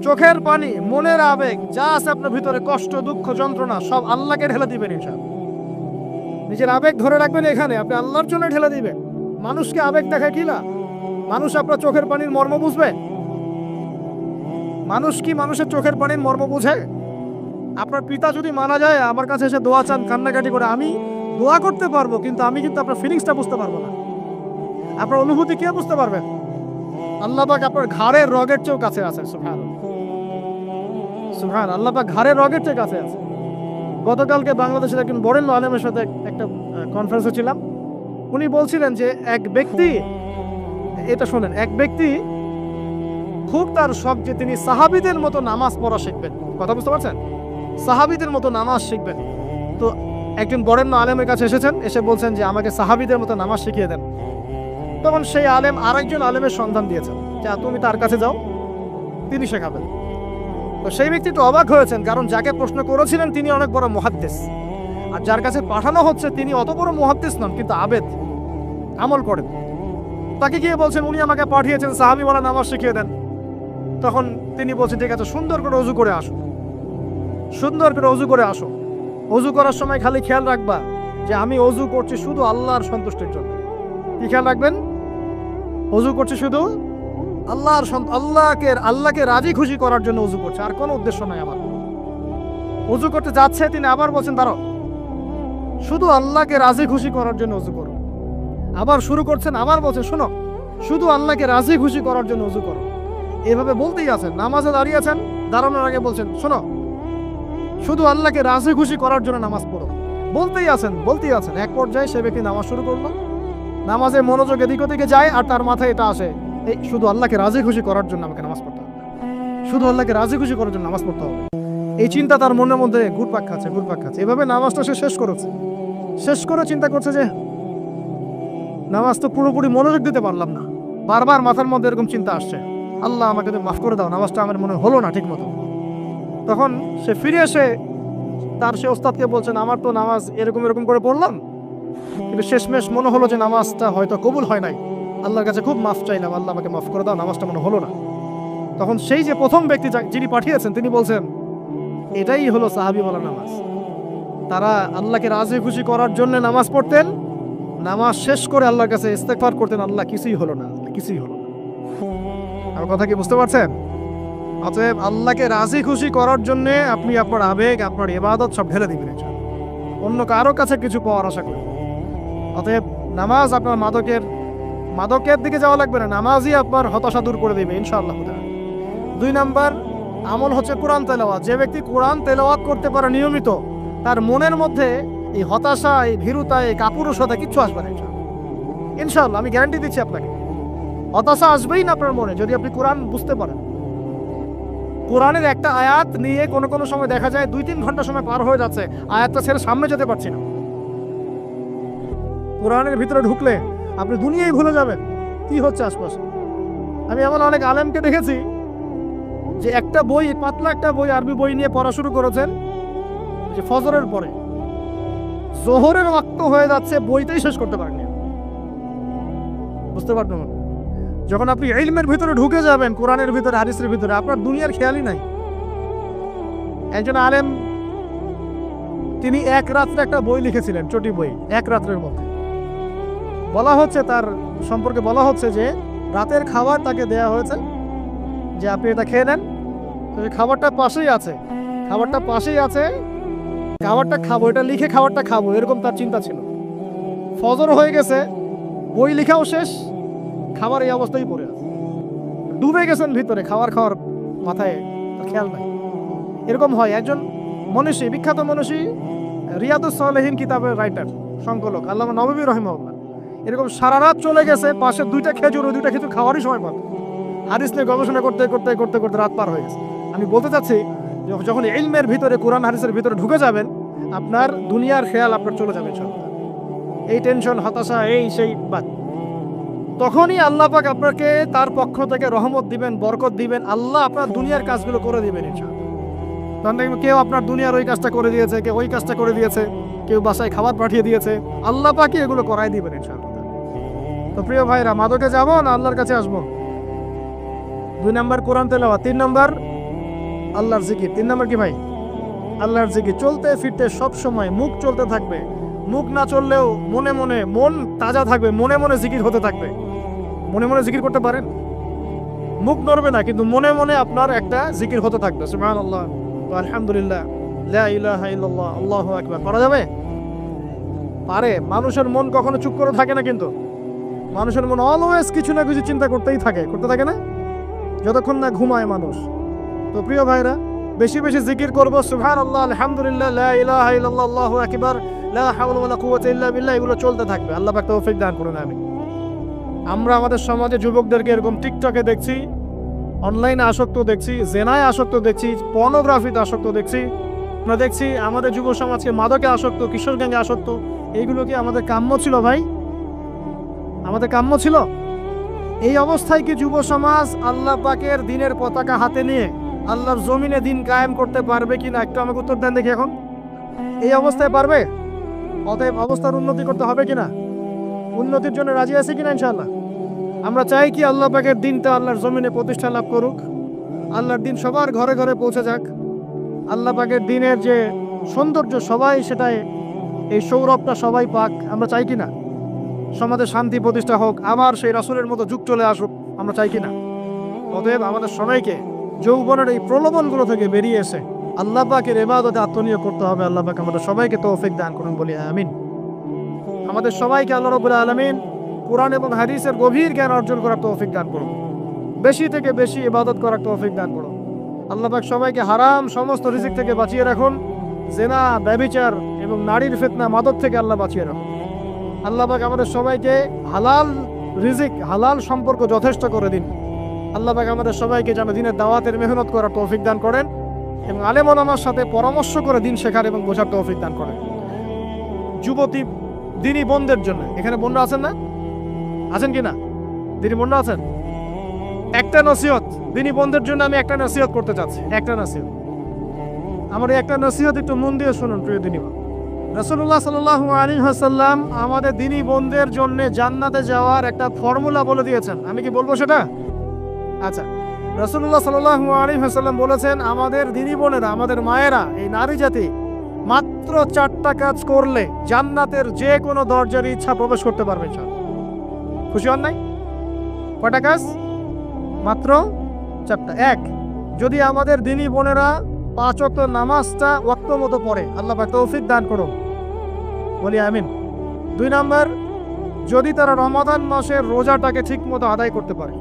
চোখের পানি, মনের আবেগ, যা আছে আপনার ভিতরে, কষ্ট, দুঃখ, যন্ত্রণা, সব আল্লাহকে ঢেলে দিবেন ইনশাআল্লাহ। নিজের আবেগ ধরে রাখবেন এখানে, আপনি আল্লাহর জন্য ঢেলে দিবেন। মানুষকে আবেগ দেখায় কি লাভ? মানুষ আপনার চোখের পানির মর্ম বুঝবে? মানুষ কি মানুষের চোখের পানির মর্ম বুঝে? আপনার পিতা যদি মারা যায়, আমার কাছে এসে দোয়া চান কান্নাকাটি করে, আমি দোয়া করতে পারবো, কিন্তু আমি কিন্তু আপনার ফিলিংসটা বুঝতে পারবো না। আপনার অনুভূতি কে বুঝতে পারবেন? আল্লাহ পাক আপনার ঘাড়ের রগের চেয়েও কাছে আছে। সুবহানাল্লাহ, সুবহানাল্লাহ, আল্লাহ পাক ঘাড়ের রগের চেয়ে কাছে আছে। গতকালকে বাংলাদেশের একজন বরেণ্য আলেমের সাথে একটা কনফারেন্সে ছিলাম। উনি বলছিলেন যে এক ব্যক্তি, এটা শোনেন, এক ব্যক্তি খুব তার শখ যে তিনি সাহাবীদের মতো নামাজ পড়া শিখবেন। কথা বুঝতে পারছেন? সাহাবীদের মতো নামাজ শিখবেন। তো একজন বরেণ্য আলেমের কাছে এসেছেন, এসে বলছেন যে আমাকে সাহাবীদের মতো নামাজ শিখিয়ে দেন। তখন সেই আলেম আরেকজন আলেমের সন্ধান দিয়েছেন যে তুমি তার কাছে যাও, তিনি শেখাবেন। তো সেই ব্যক্তি তো অবাক হয়েছেন, কারণ যাকে প্রশ্ন করেছিলেন তিনি অনেক বড় মুহাদ্দিস, আর যার কাছে পাঠানো হচ্ছে তিনি অত বড় মুহাদ্দিস নন, কিন্তু আবেদ, আমল করেন। তাকে গিয়ে বলছেন উনি আমাকে পাঠিয়েছেন সাহাবীওয়ালা নামাজ শিখিয়ে দেন। তখন তিনি বলছেন ঠিক আছে, সুন্দর করে ওযু করে আসো, সুন্দর করে ওযু করে আসো। ওযু করার সময় খালি খেয়াল রাখবা যে আমি ওযু করছি শুধু আল্লাহর সন্তুষ্টির জন্য। কি খেয়াল রাখবেন? ওযু করছি শুধু আল্লাহকে রাজি খুশি করার জন্য ওযু করছে, আর কোনো উদ্দেশ্য নাই আমার। ওযু করতে যাচ্ছে, তিনি আবার বলছেন দাঁড়াও, শুধু আল্লাহকে রাজি খুশি করার জন্য ওযু করো। আবার শুরু করছেন, আবার বলছেন শোনো, শুধু আল্লাহকে রাজি খুশি করার জন্য ওযু করো। এভাবে বলতেই আছেন। নামাজে দাঁড়িয়ে আছেন, দাঁড়ানোর আগে বলছেন শোনো, শুধু আল্লাহকে রাজি খুশি করার জন্য নামাজ পড়ো। বলতেই আছেন। এক পর্যায়ে সে ব্যক্তি নামাজ শুরু করলো, নামাজে মনোযোগ এদিক ওদিকে যায়, আর তার মাথায় এটা আসে, এই শুধু আল্লাহকে রাজি খুশি করার জন্য আমাকে নামাজ পড়তে হবে, শুধু আল্লাহকে রাজি খুশি করার জন্য নামাজ পড়তে হবে। এই চিন্তা তার মনের মধ্যে ঘুরপাক খাচ্ছে। এভাবে নামাজটা সে শেষ করে চিন্তা করছে যে নামাজ তো পুরোপুরি মনোযোগ দিতে পারলাম না। বারবার মাথার মধ্যে এরকম চিন্তা আসছে, আল্লাহ আমাকে তো মাফ করে দাও, নামাজটা আমার মনে হলো না ঠিক মতো। তখন সে ফিরে এসে সে ওস্তাদকে বলছেন আমার তো নামাজ এরকম করে পড়লাম, কিন্তু শেষমেশ মনে হলো যে নামাজটা হয়তো কবুল হয় নাই, আল্লাহর কাছে খুব মাফ চাইলাম, আল্লাহ আমাকে মাফ করে দাও, নামাজটা মনে হলো না। তখন সেই যে প্রথম ব্যক্তি যিনি পাঠিয়েছেন তিনি বলছেন এটাই হলো সাহাবীওয়ালা নামাজ। তারা আল্লাহকে রাজি খুশি করার জন্য নামাজ পড়তেন, নামাজ শেষ করে আল্লাহর কাছে ইস্তেগফার করতেন, আল্লাহ কিছুই হলো না। আমার কথা কি বুঝতে পারছেন? অতএব আল্লাহকে রাজি খুশি করার জন্য আপনি আপনার আবেগ, আপনার ইবাদত সব ঢেলে দিবেন, অন্য কারো কাছে কিছু পাওয়ার আশা করি। অতএব নামাজ আপনার মাদকের দিকে যাওয়া লাগবে না, নামাজই আপনার হতাশা দূর করে দেবে ইনশাআল্লাহ। 2 নাম্বার আমল হচ্ছে কোরআন তেলাওয়াত। যে ব্যক্তি কোরআন তেলাওয়াত করতে পারে নিয়মিত, তার মনের মধ্যে এই হতাশা, এই ভীরুতা, এই কাপুরুষতা কিচ্ছু আসবে না ইনশাআল্লাহ। আমি গ্যারান্টি দিচ্ছি আপনাকে, হতাশা আসবেই না আপনার মনে যদি আপনি কোরআন বুঝতে পারেন। কোরআনের একটা আয়াত নিয়ে কোনো সময় দেখা যায় 2-3 ঘন্টা সময় পার হয়ে যাচ্ছে, আয়াতটা ছেড়ে সামনে যেতে পারছি না। কোরআনের ভিতরে ঢুকলে আপনি দুনিয়ায় ভুলে যাবেন কি হচ্ছে আশপাশে। আমি এমন অনেক আলেমকে দেখেছি যে একটা বই, পাতলা একটা বই, আরবি বই নিয়ে পড়া শুরু করেছেন, যে ফজরের পরে জোহরের ওয়াক্ত হয়ে যাচ্ছে, বইটাই শেষ করতে পারেননি। বুঝতে পারবেন? যখন আপনি ইলমের ভিতরে ঢুকে যাবেন, কোরআনের ভিতরে, হাদিসের ভিতরে, আপনার দুনিয়ার খেয়ালই নাই। একজন আলেম তিনি এক রাত্রে একটা বই লিখেছিলেন, চটি বই, এক রাত্রের মধ্যে। বলা হচ্ছে তার সম্পর্কে বলা হচ্ছে যে রাতের খাবার তাকে দেয়া হয়েছে যে আপনি এটা খেয়ে নেন, খাবারটা পাশেই আছে, খাবারটা খাবো, এটা লিখে খাবারটা খাবো, এরকম তার চিন্তা ছিল। ফজর হয়ে গেছে, বই লেখাও শেষ, খাবার এই অবস্থায় পড়ে আছে, ডুবে গেছেন ভিতরে, খাওয়ার মাথায় খেয়াল নাই। এরকম হয়। একজন মনীষী, বিখ্যাত মনীষী, রিয়াদুস সালেহীন কিতাবের রাইটার, সংকলক আল্লামা নববী রাহিমাহুল্লাহ, এরকম সারা রাত চলে গেছে, পাশে 2টা খেজুর খাওয়ারই সময় পাবে, হাদিস নিয়ে গবেষণা করতে রাত পার হয়ে গেছে। আমি বলতে চাচ্ছি যখন ইলমের ভিতরে, কোরআন হাদিসের ভিতরে ঢুকে যাবেন, আপনার দুনিয়ার খেয়াল আপনার চলে যাবে সব, এই টেনশন, হতাশা, এই সেই বাদ। তখনই আল্লাহ পাক আপনাকে তার পক্ষ থেকে রহমত দিবেন, বরকত দিবেন, আল্লাহ আপনার দুনিয়ার কাজগুলো করে দিবেন ইনশাআল্লাহ। তখন দেখবেন কেউ আপনার দুনিয়ার ওই কাজটা করে দিয়েছে, কেউ ওই কাজটা করে দিয়েছে, কেউ বাসায় খাবার পাঠিয়ে দিয়েছে, আল্লাহ পাকই এগুলো করাই দিবেন ইনশাআল্লাহ। তো প্রিয় ভাইরা, মাদকে যাবো না আল্লাহর কাছে আসবো? 2 নাম্বার কোরআন তেলাওয়াত, 3 নাম্বার আল্লাহর জিকির। 3 নম্বর কি ভাই? আল্লাহর জিকির। চলতে ফিরতে সব সময় মুখ চলতে থাকবে, মুখ না চললেও মনে মনে মন তাজা থাকবে, মনে মনে জিকির হতে থাকবে। মনে মনে জিকির করতে পারেন? মুখ নড়বে না, কিন্তু মনে মনে আপনার একটা জিকির হতে থাকবে। সুবহানাল্লাহ, আলহামদুলিল্লাহ, লা ইলাহা ইল্লাল্লাহ, আল্লাহু আকবার। করা যাবে? পারে। মানুষের মন কখনো চুপ করে থাকে না, কিন্তু মানুষের মন অলওয়েজ কিছু না কিছু চিন্তা করতে থাকে না, যতক্ষণ না ঘুমায় মানুষ। তো প্রিয় ভাইরা, বেশি বেশি জিকির করব। সুবহানাল্লাহ, আলহামদুলিল্লাহ, লা ইলাহা ইল্লাল্লাহ, আল্লাহু আকবার, লা হাওলা ওয়ালা কুওয়াতা ইল্লা বিল্লাহ, এগুলো চলতে থাকবে। আল্লাহ পাক তৌফিক দান করুন। আমরা আমাদের সমাজে যুবকদেরকে এরকম টিকটকে দেখছি, অনলাইনে আসক্ত দেখছি, জেনায় আসক্ত দেখছি, পর্নোগ্রাফিতে আসক্ত দেখছি। আমরা দেখছি আমাদের যুব সমাজকে মাদকে আসক্ত, কিশোর গ্যাংয়ে আসক্ত। এইগুলো কি আমাদের কাম্য ছিল ভাই? আমাদের কাম্য ছিল? এই অবস্থায় কি যুব সমাজ আল্লাহ পাকের দিনের পতাকা হাতে নিয়ে আল্লাহর জমিনে দিন কায়েম করতে পারবে কিনা? একটু আমাকে উত্তর দেন দেখি। এখন এই অবস্থায় পারবে? অতএব অবস্থার উন্নতি করতে হবে কিনা? উন্নতির জন্য রাজি আছে কিনা ইনশাআল্লাহ? আমরা চাই কি আল্লাহ পাকের দিনটা আল্লাহর জমিনে প্রতিষ্ঠা লাভ করুক, আল্লাহর দিন সবার ঘরে ঘরে পৌঁছে যাক। আল্লাহ পাকের দিনের যে সৌন্দর্য সবাই সেটাই, এই সৌরভটা সবাই পাক। আমরা চাই কিনা? সমাজে শান্তি প্রতিষ্ঠা হোক, আবার সেই রাসূলের মতো যুগ চলে আসুক। আমরা চাই কিনা? অতএব আমাদের সবাইকে যৌবনের এই প্রলোভনগুলো থেকে বেরিয়ে এসে আল্লাহ পাকের ইবাদতে আত্মনিয়োগ করতে হবে। আল্লাহ পাক আমাদের সবাইকে তৌফিক দান করুন, বলি আমিন। আমাদের সবাইকে আল্লাহ রাব্বুল আলামিন কোরআন এবং হাদিসের গভীর জ্ঞান অর্জন করার তৌফিক দান করুন, বেশি থেকে বেশি ইবাদত করার তৌফিক দান করুন। আল্লাহ পাক সবাইকে হারাম সমস্ত রিজিক থেকে বাঁচিয়ে রাখুন, জেনা, ব্যভিচার এবং নারীর ফিতনা, মাদক থেকে আল্লাহ বাঁচিয়ে রাখুন। আল্লাহ পাক আমাদের সবাইকে হালাল রিজিক, হালাল সম্পর্ক যথেষ্ট করে দিন। আল্লাহ পাক আমাদের সবাইকে যেন দিনের দাওয়াতের মেহনত করার তৌফিক দান করেন এবং আলেম ওলামার সাথে পরামর্শ করে দিন শেখার এবং বোঝার তৌফিক দান করেন। যুবতী দিনী বোনদের জন্য, এখানে বোনরা আছেন না? আছেন কিনা? দিনী বোনরা আছেন? একটা নসিহত দিনী বোনদের জন্য আমি একটা নসিহত করতে চাচ্ছি। একটা নসিহত, আমার একটা নসিহত একটু মন দিয়ে শুনুন প্রিয় দিনী বোন। রাসূলুল্লাহ সাল্লাল্লাহু আলাইহি ওয়াসাল্লাম আমাদের দিনী বোনদের জন্য জান্নাতে যাওয়ার একটা ফর্মুলা বলে দিয়েছেন। আমি কি বলবো সেটা? আচ্ছা, রাসূলুল্লাহ সাল্লাল্লাহু আলাইহি ওয়াসাল্লাম বলেছেন আমাদের দিনী বোনেরা, আমাদের মায়েরা, এই নারী জাতি মাত্র 4টা কাজ করলে জান্নাতের যে কোনো দরজার ইচ্ছা প্রবেশ করতে পারবে। খুশি হন নাই? কয়টা কাজ? মাত্র 4টা। 1, যদি আমাদের দিনী বোনেরা 5 ওয়াক্ত নামাজটা ওয়াক্ত মতো পড়ে, আল্লাহ পাক তৌফিক দান করুন, বলি আমিন। 2 নাম্বার, যদি তারা রমাদান মাসের রোজাটাকে ঠিক মতো আদায় করতে পারে।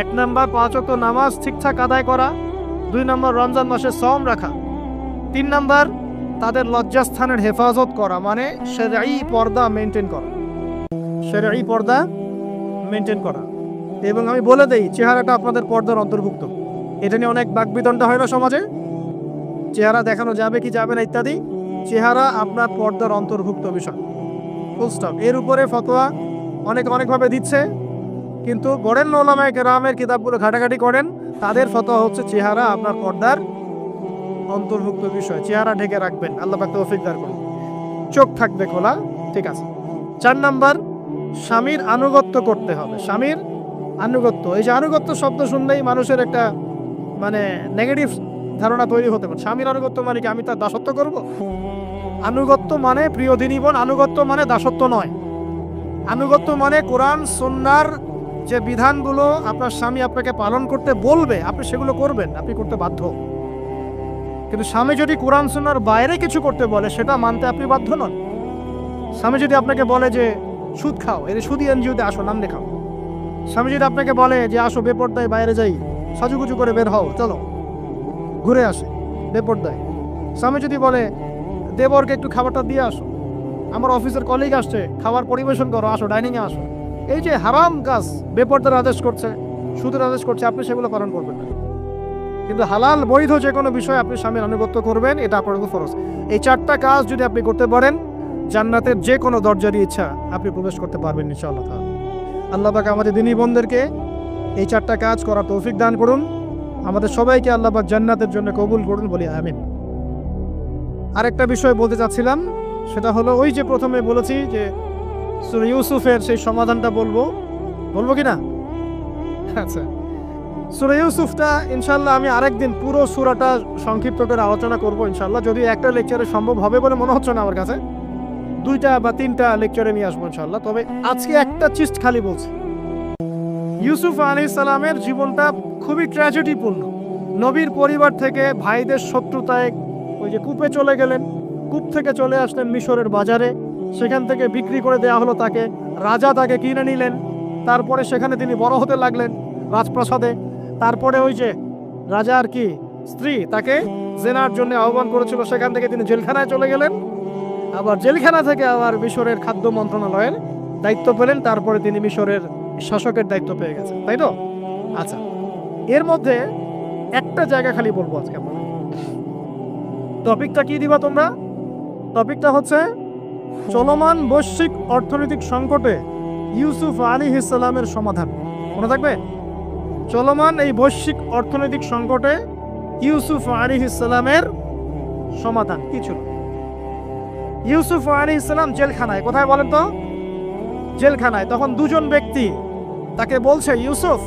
1 নাম্বার 5 ওয়াক্ত নামাজ ঠিকঠাক আদায় করা, 2 নাম্বার রমজান মাসে সওম রাখা, 3 নাম্বার তাদের লজ্জাস্থানের হেফাজত করা, মানে শরঈ পর্দা মেনটেন করা, শরঈ পর্দা মেনটেন করা। এবং আমি বলে দেই, চেহারাটা আপনাদের পর্দার অন্তর্ভুক্ত। এটা নিয়ে অনেক বাকবিতণ্ডা হয় না সমাজে, চেহারা দেখানো যাবে কি যাবে না ইত্যাদি। চেহারা আপনার পর্দার অন্তর্ভুক্ত বিষয়, ফুল স্টপ। এর উপরে ফতোয়া অনেকভাবে দিচ্ছে, কিন্তু বড়েন ওলামায়ে কেরামের কিতাবগুলো ঘাটাঘাটি করেন, তাদের ফতোয়া হচ্ছে চেহারা আপনার পর্দার অন্তর্ভুক্ত বিষয়, চেহারা ঢেকে রাখবেন। আল্লাহ পাক তৌফিক দান করুন। চোখ থাকবে খোলা, ঠিক আছে। 4 নাম্বার, স্বামীর আনুগত্য করতে হবে। স্বামীর আনুগত্য, এই যে আনুগত্য শব্দ শুনলেই মানুষের একটা মানে নেগেটিভ ধারণা তৈরি হতে পারে। স্বামীর আনুগত্য মানে কি আমি তার দাসত্ব করব? আনুগত্য মানে, প্রিয় দিনী বোন, আনুগত্য মানে দাসত্ব নয়। আনুগত্য মানে কোরআন সুন্নাহর যে বিধানগুলো আপনার স্বামী আপনাকে পালন করতে বলবে, আপনি সেগুলো করবেন, আপনি করতে বাধ্য। কিন্তু স্বামী যদি কোরআন সুন্নাহর বাইরে কিছু করতে বলে, সেটা মানতে আপনি বাধ্য নন। স্বামী যদি আপনাকে বলে যে সুদ খাও, এর সুদী এনজিওতে আসো, নাম লেখাও। স্বামী যদি আপনাকে বলে যে আসো বেপরদায় বাইরে যাই, সাজুগুজু করে বের হও, চলো ঘুরে আসে বেপরদায়। স্বামী যদি বলে দেবরকে একটু খাবারটা দিয়ে আসো, আমার অফিসের কলিগ আসছে, খাবার পরিবেশন করো, আসো ডাইনিংয়ে আসো, এই যে হারাম কাজ বেপরদার আদেশ করছে, সুদের আদেশ করছে, আপনি সেগুলো পালন করবেন না। কিন্তু হালাল বৈধ যে কোনো বিষয় আপনি স্বামীর আনুগত্য করবেন, এটা আপনার উপর ফরজ। এই 4টা কাজ যদি আপনি করতে পারেন, জান্নাতের যে কোনো দরজারই ইচ্ছা আপনি প্রবেশ করতে পারবেন ইনশাআল্লাহ তাআলা। আল্লাহ পাক আমাদের দিনী বোনদেরকে এই 4টা কাজ করার তৌফিক দান করুন। আমাদের সবাইকে আল্লাহ পাক জান্নাতের জন্য কবুল করুন, বলি আমিন। আরেকটা বিষয় বলতে চাচ্ছিলাম, সেটা হলো ওই যে প্রথমে বলেছি যে সূরা ইউসুফের সেই সমাধানটা বলবো কি না? আচ্ছা, সূরা ইউসুফটা ইনশাআল্লাহ আমি আরেকদিন পুরো সূরাটা সংক্ষিপ্ত করে আলোচনা করব ইনশাআল্লাহ, যদি একটা লেকচারে সম্ভব হবে বলে মনে হচ্ছে না আমার কাছে, 2টা বা 3টা লেকচারে নিয়ে আসবো ইনশাআল্লাহ। তবে আজকে একটা চিজ খালি বলছি, ইউসুফ আলাইহিস সালামের জীবনটা খুবই ট্র্যাজেডিপূর্ণ। নবীর পরিবার থেকে ভাইদের শত্রুতায় ওই যে কূপে চলে গেলেন, কূপ থেকে চলে আসলেন মিশরের বাজারে, সেখান থেকে বিক্রি করে দেওয়া হলো তাকে, রাজা তাকে কিনে নিলেন, তারপরে সেখানে তিনি বড় হতে লাগলেন রাজপ্রাসাদে। তারপরে ওই যে রাজার কি স্ত্রী তাকে জেনার জন্য আহ্বান করেছিল, সেখান থেকে তিনি জেলখানায় চলে গেলেন, আবার জেলখানা থেকে আবার মিশরের খাদ্য মন্ত্রণালয়ের দায়িত্ব পেলেন, তারপরে তিনি মিশরের শাসকের দায়িত্ব পেয়ে গেছেন, তাই তো? আচ্ছা, এর মধ্যে একটা জায়গা খালি বলবো আজকে আপনারা। টপিকটা কি দিবা তোমরা? টপিকটা হচ্ছে চলমান বৈশ্বিক অর্থনৈতিক সংকটে ইউসুফ আলাইহিস সালামের সমাধান। মনে থাকবে? চলমান এই বৈশ্বিক অর্থনৈতিক সংকটে ইউসুফ আলাইহিস সালামের সমাধান কি ছিল? ইউসুফ আলাইহিস সালাম জেলখানায়, কোথায় বলেন তো? জেলখানায়। তখন দুজন ব্যক্তি তাকে বলছে, ইউসুফ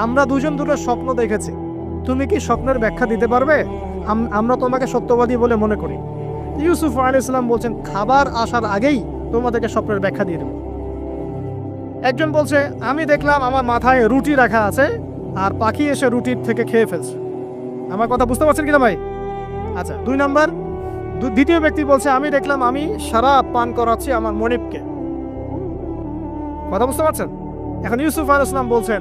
আমরা দুজন দুটো স্বপ্ন দেখেছি, তুমি কি স্বপ্নের ব্যাখ্যা দিতে পারবে? আমরা তোমাকে সত্যবাদী বলে মনে করি। ইউসুফ আলাইহিস সালাম বলছেন, খাবার আসার আগেই তোমাদেরকে স্বপ্নের ব্যাখ্যা দিয়ে দেব। একজন বলছে, আমি দেখলাম আমার মাথায় রুটি রাখা আছে আর পাখি এসে রুটির থেকে খেয়ে ফেলছে। আমার কথা বুঝতে পারছেন কিনা ভাই? আচ্ছা, 2 নাম্বার দ্বিতীয় ব্যক্তি বলছে, আমি দেখলাম আমি শরাব পান করাচ্ছি আমার মনিবকে। কথা বুঝতে পারছেন? এখন ইউসুফ আলাইহিস সালাম বলছেন,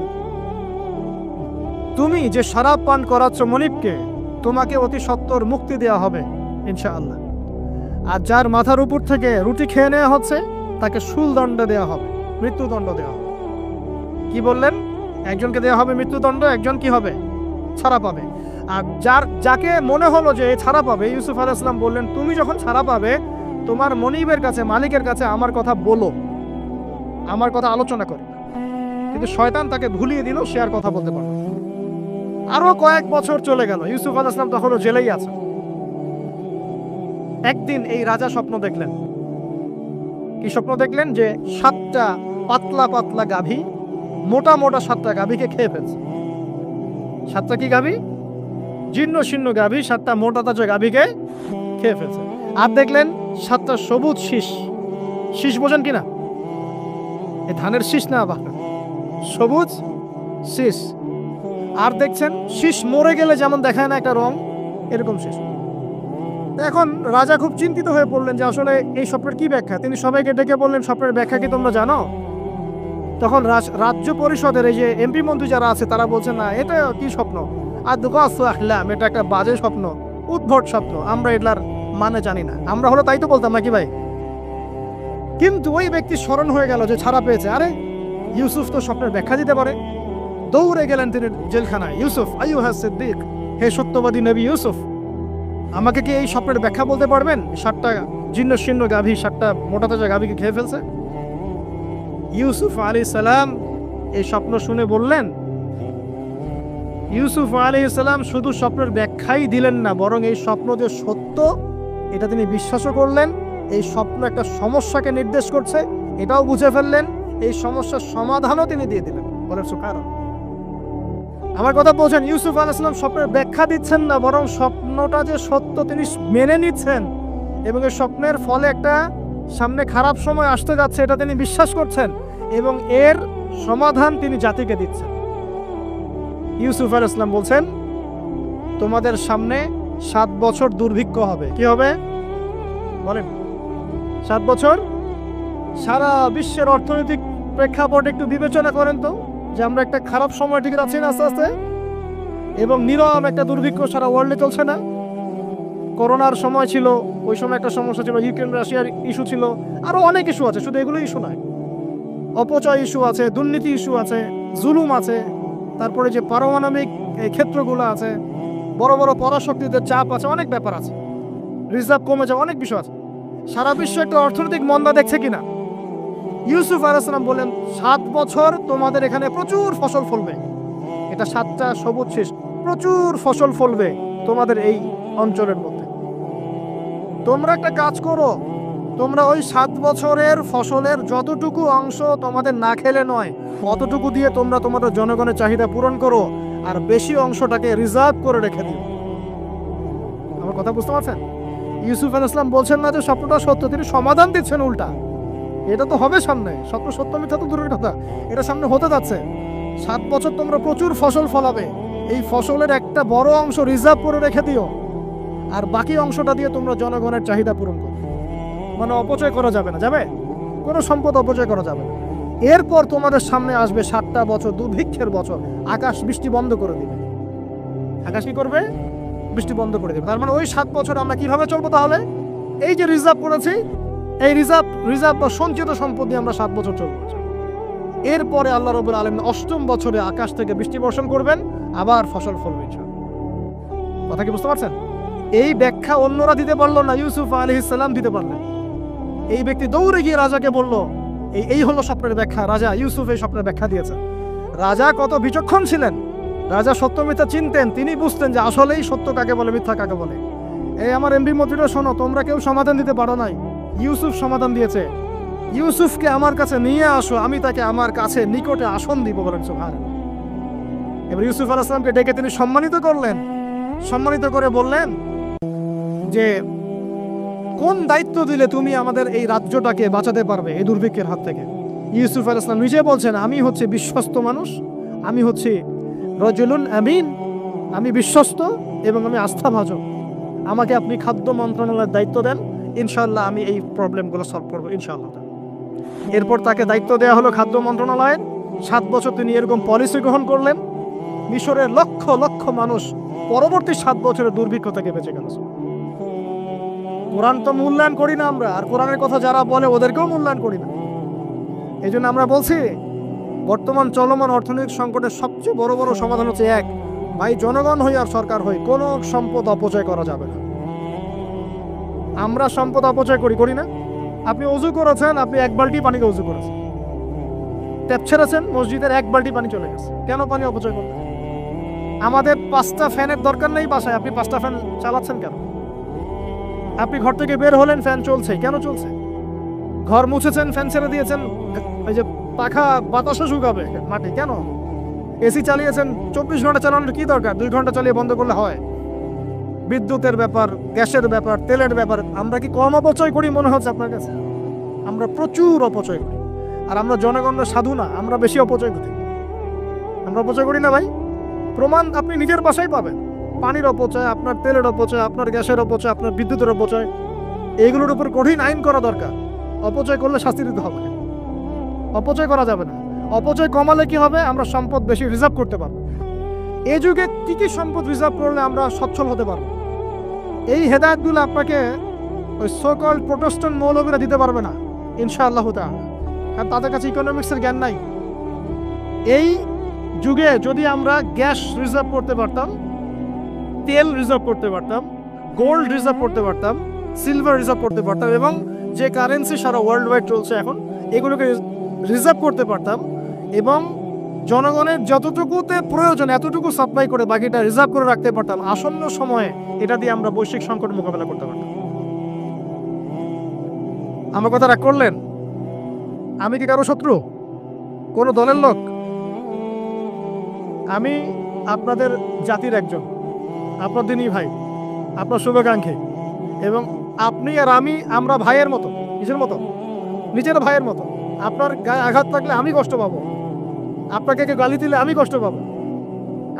তুমি যে শরাব পান করাচ্ছ মনিবকে, তোমাকে অতি সত্বর মুক্তি দেওয়া হবে ইনশাআল্লাহ। আর যার মাথার উপর থেকে রুটি খেয়ে নেওয়া হচ্ছে তাকে শুলদণ্ড দেওয়া হবে, মৃত্যুদণ্ড দেওয়া হবে। কি বললেন? একজনকে দেওয়া হবে মৃত্যুদণ্ড, একজন কি হবে? ছাড়া পাবে। আর যাকে মনে হলো যে ছাড়া পাবে, ইউসুফ আলাইহিস সালাম বললেন, তুমি যখন ছাড়া পাবে তোমার মনিবের কাছে, মালিকের কাছে আমার কথা বলো, আমার কথা আলোচনা করে। কিন্তু শয়তান তাকে ভুলিয়ে দিল, সে আর কথা বলতে পারল। আরো কয়েক বছর চলে গেল, ইউসুফ আলাইহিস সালাম তখনও জেলেই আছে। একদিন এই রাজা স্বপ্ন দেখলেন। কি স্বপ্ন দেখলেন? যে 7টা পাতলা পাতলা গাভী, মোটা মোটা 7টা গাভীকে খেয়ে ফেলছে। 7টা কি গাভী? জীর্ণ শীর্ণ গাভী, 7টা মোটা তাজা গাভীকে খেয়ে ফেলছে। আর দেখলেন 7টা সবুজ শীষ। শীষ বোঝেন কিনা? এই ধানের শীষ না, বা সবুজ শীষ। আর দেখছেন শীষ মরে গেলে যেমন দেখায় না একটা রং, এরকম শীষ। এখন রাজা খুব চিন্তিত হয়ে পড়লেন যে আসলে এই স্বপ্নের কি ব্যাখ্যা। তিনি সবাইকে ডেকে বললেন, স্বপ্নের ব্যাখ্যা কি তোমরা জানো? তখন রাজ্য পরিষদের এই যে এমপি মন্ত্রী যারা আছে তারা বলছেন, না এটা কি স্বপ্ন, আর আহলাম, এটা একটা বাজে স্বপ্ন, উদ্ভট স্বপ্ন, আমরা এগুলার মানে জানি না। আমরা হলো তাই তো বলতাম নাকি ভাই? কিন্তু ওই ব্যক্তি স্মরণ হয়ে গেল যে ছাড়া পেয়েছে, আরে ইউসুফ তো স্বপ্নের ব্যাখ্যা দিতে পারে। দৌড়ে গেলেন তিনি জেলখানায়। ইউসুফ আইয়ুহা সিদ্দিক, হে সত্যবাদী নবী ইউসুফ, আমাকে কি এই স্বপ্নের ব্যাখ্যা বলতে পারবেন? 7টা জীর্ণ শীর্ণ গাভী 7টা মোটা তাজা গাভীকে খেয়ে ফেলছে। ইউসুফ আলাইহিস সালাম এই স্বপ্ন শুনে বললেন, ইউসুফ আলাইহিস সালাম শুধু স্বপ্নের ব্যাখ্যাই দিলেন না, বরং এই স্বপ্ন যে সত্য এটা তিনি বিশ্বাসও করলেন। এই স্বপ্ন একটা সমস্যাকে নির্দেশ করছে এটাও বুঝে ফেললেন, এই সমস্যার সমাধানও তিনি দিয়ে দিলেন। বলেন সুবহানাল্লাহ। আমার কথা বলছেন, ইউসুফ আলাইহিস সালাম স্বপ্নের ব্যাখ্যা দিচ্ছেন না, বরং স্বপ্নটা যে সত্য তিনি মেনে নিচ্ছেন, এবং এই স্বপ্নের ফলে একটা সামনে খারাপ সময় আসতে যাচ্ছে এটা তিনি বিশ্বাস করছেন, এবং এর সমাধান তিনি জাতিকে দিচ্ছেন। ইউসুফ আলাইহিস সালাম বলছেন, তোমাদের সামনে 7 বছর দুর্ভিক্ষ হবে। কি হবে বলেন? 7 বছর। সারা বিশ্বের অর্থনৈতিক প্রেক্ষাপট একটু বিবেচনা করেন তো, যে আমরা একটা খারাপ সময় দিকে যাচ্ছি না আস্তে আস্তে, এবং নীরব একটা দুর্ভিক্ষ সারা ওয়ার্ল্ডে চলছে না? করোনার সময় ছিল, ওই সময় একটা সমস্যা ছিল, ইউক্রেন রাশিয়ার ইস্যু ছিল, আরো অনেক ইস্যু আছে, শুধু এগুলো ইস্যু নয়, অপচয় ইস্যু আছে, দুর্নীতি ইস্যু আছে, জুলুম আছে, তারপরে যে পারমাণবিক এই ক্ষেত্রগুলো আছে, বড় বড় পরাশক্তিদের চাপ আছে, অনেক ব্যাপার আছে, রিজার্ভ কমে যাওয়া, অনেক বিষয় আছে। সারা বিশ্ব একটা অর্থনৈতিক মন্দা দেখছে কিনা? ইউসুফ আলাইহিস সালাম বলেন, 7 বছর তোমাদের এখানে প্রচুর ফসল ফলবে। এটা 7টা সবুজ শীষ, প্রচুর ফসল ফলবে তোমাদের এই অঞ্চলের মধ্যে। তোমরা একটা কাজ করো, তোমরা ওই 7 বছরের ফসলের যতটুকু অংশ তোমাদের না খেলে নয়, অতটুকু দিয়ে তোমরা তোমাদের জনগণের চাহিদা পূরণ করো, আর বেশি অংশটাকে রিজার্ভ করে রেখে দিও। আমার কথা বুঝতে পারছেন? ইউসুফ আলাইহিস সালাম বলছেন না যে স্বপ্নটা সত্য, তিনি সমাধান দিচ্ছেন উল্টা। এটা তো হবে সামনে, স্বপ্ন সত্য মিথ্যা তো দূরের কথা, এটা সামনে হতে যাচ্ছে। 7 বছর তোমরা প্রচুর ফসল ফলাবে, এই ফসলের একটা বড় অংশ রিজার্ভ করে রেখে দিও, আর বাকি অংশটা দিয়ে তোমরা জনগণের চাহিদা পূরণ করো। মানে অপচয় করা যাবে না, যাবে কোনো সম্পদ অপচয় করা যাবে না। এরপর তোমাদের সামনে আসবে 7টা বছর দুর্ভিক্ষের বছর, আকাশ বৃষ্টি বন্ধ করে দিবে। আকাশ কি করবে? বৃষ্টি বন্ধ করে দেবে। তার মানে ওই 7 বছর আমরা কিভাবে চলবো তাহলে? এই যে রিজার্ভ করেছি, এই রিজার্ভ বা সঞ্চিত সম্পদ দিয়ে আমরা 7 বছর চলবো। এরপরে আল্লাহ রাব্বুল আলামিন 8ম বছরে আকাশ থেকে বৃষ্টি বর্ষণ করবেন, আবার ফসল ফলবে। কথা কি বুঝতে পারছেন? এই ব্যাখ্যা অন্যরা দিতে পারলো না, ইউসুফ আলাইহিস সালাম দিতে পারলেন। এই ব্যক্তি দৌড়ে গিয়ে রাজাকে বলল, এই হলো স্বপ্নের ব্যাখ্যা। রাজা ইউসুফ এই স্বপ্নের ব্যাখ্যা দিয়েছে। রাজা কত বিচক্ষণ ছিলেন, রাজা সত্য মিথ্যা চিনতেন, তিনি বুঝতেন যে আসলেই সত্য কাকে বলে, মিথ্যা কাকে বলে। এই আমার এমপি মন্ত্রীরা শোনো, তোমরা কেউ সমাধান দিতে পারো নাই, ইউসুফ সমাধান দিয়েছে। ইউসুফকে আমার কাছে নিয়ে আসো, আমি তাকে আমার কাছে নিকটে আসন দিব, বলেন সুবহানাল্লাহ। এবার ইউসুফ আলাইহিস সালামকে ডেকে তিনি সম্মানিত করলেন, সম্মানিত করে বললেন যে কোন দায়িত্ব দিলে তুমি আমাদের এই রাজ্যটাকে বাঁচাতে পারবে এই দুর্ভিক্ষের হাত থেকে। ইউসুফ আলাইহিস সালাম নিজে বলছেন, আমি হচ্ছে বিশ্বস্ত মানুষ, আমি হচ্ছে রাজুলুন আমিন, আমি বিশ্বস্ত এবং আমি আস্থাভাজন। আমাকে আপনি খাদ্য মন্ত্রণালয়ের দায়িত্ব দেন, ইনশাআল্লাহ আমি এই প্রবলেমগুলো সলভ করবো ইনশাআল্লাহ। এরপর তাকে দায়িত্ব দেওয়া হলো খাদ্য মন্ত্রণালয়ের। 7 বছর তিনি এরকম পলিসি গ্রহণ করলেন, মিশরের লক্ষ লক্ষ মানুষ পরবর্তী 7 বছরের দুর্ভিক্ষ থেকে বেঁচে গেল। কোরআন তো মূল্যায়ন করি না আমরা, আর কোরআনের কথা যারা বলে ওদেরকেও মূল্যায়ন করি না। এই জন্য আমরা বলছি, বর্তমান চলমান অর্থনৈতিক সংকটের সবচেয়ে বড় বড় সমাধান হচ্ছে এক, ভাই জনগণ হই আর সরকার হই, কোনো সম্পদ অপচয় করা যাবে না। আমরা সম্পদ অপচয় করি না? আপনি অজু করেছেন, আপনি 1 বালতি পানিকে অজু করেছেন, ট্যাপ ছেড়েছেন, মসজিদের 1 বালতি পানি চলে গেছে, কেন পানি অপচয় করবেন? আমাদের 5টা ফ্যানের দরকার নেই বাসায়, আপনি 5টা ফ্যান চালাচ্ছেন কেন? আপনি ঘর থেকে বের হলেন, ফ্যান চলছে, কেন চলছে? ঘর মুছেছেন, ফ্যান ছেড়ে দিয়েছেন, ওই যে পাখা বাতাসও শুকাবে মাটি, কেন? এসি চালিয়েছেন, 24 ঘন্টা চালানোর কি দরকার? 2 ঘন্টা চালিয়ে বন্ধ করলে হয়। বিদ্যুতের ব্যাপার, গ্যাসের ব্যাপার, তেলের ব্যাপার, আমরা কি কম অপচয় করি মনে হচ্ছে আপনার কাছে? আমরা প্রচুর অপচয় করি, আর আমরা জনগণের সাধু না, আমরা বেশি অপচয় করি। আমরা অপচয় করি না ভাই, প্রমাণ আপনি নিজের বাসায় পাবেন। পানির অপচয়, আপনার তেলের অপচয়, আপনার গ্যাসের অপচয়, আপনার বিদ্যুতের অপচয়, এগুলোর উপর কঠিন আইন করা দরকার। অপচয় করলে শাস্তি দিতে হবে, অপচয় করা যাবে না। অপচয় কমালে কি হবে? আমরা সম্পদ বেশি রিজার্ভ করতে পারবো। এই যুগে কি কি সম্পদ রিজার্ভ করলে আমরা সচ্ছল হতে পারবো, এই হেদায়েতগুলো আপনাকে ওই সোকল প্রোটেস্ট্যান্ট মৌলবীরা দিতে পারবে না ইনশাআল্লাহ তাআলা, কারণ তাদের কাছে ইকোনমিক্সের জ্ঞান নাই। এই যুগে যদি আমরা গ্যাস রিজার্ভ করতে পারতাম, তেল রিজার্ভ করতে পারতাম, গোল্ড রিজার্ভ করতে পারতাম, সিলভার রিজার্ভ করতে পারতাম, এবং যে কারেন্সি সারা ওয়ার্ল্ড ওয়াইড চলছে এখন, এগুলোকে রিজার্ভ করতে পারতাম, এবং জনগণের যতটুকুতে প্রয়োজন এতটুকু সাপ্লাই করে বাকিটা রিজার্ভ করে রাখতে পারতাম, আসন্ন সময়ে এটা দিয়ে আমরা বৈশ্বিক সংকট মোকাবেলা করতে পারতাম। আমার কথা রাগ করলেন? আমি কি কারো শত্রু, কোন দলের লোক? আমি আপনাদের জাতির একজন, আপনার দিনই ভাই, আপনার শুভাকাঙ্ক্ষী, এবং আপনি আর আমি, আমরা ভাইয়ের মতো, নিজের মতো, নিজের ভাইয়ের মতো। আপনার গায়ে আঘাত থাকলে আমি কষ্ট পাবো, আপনাকে কেউ গালি দিলে আমি কষ্ট পাবো।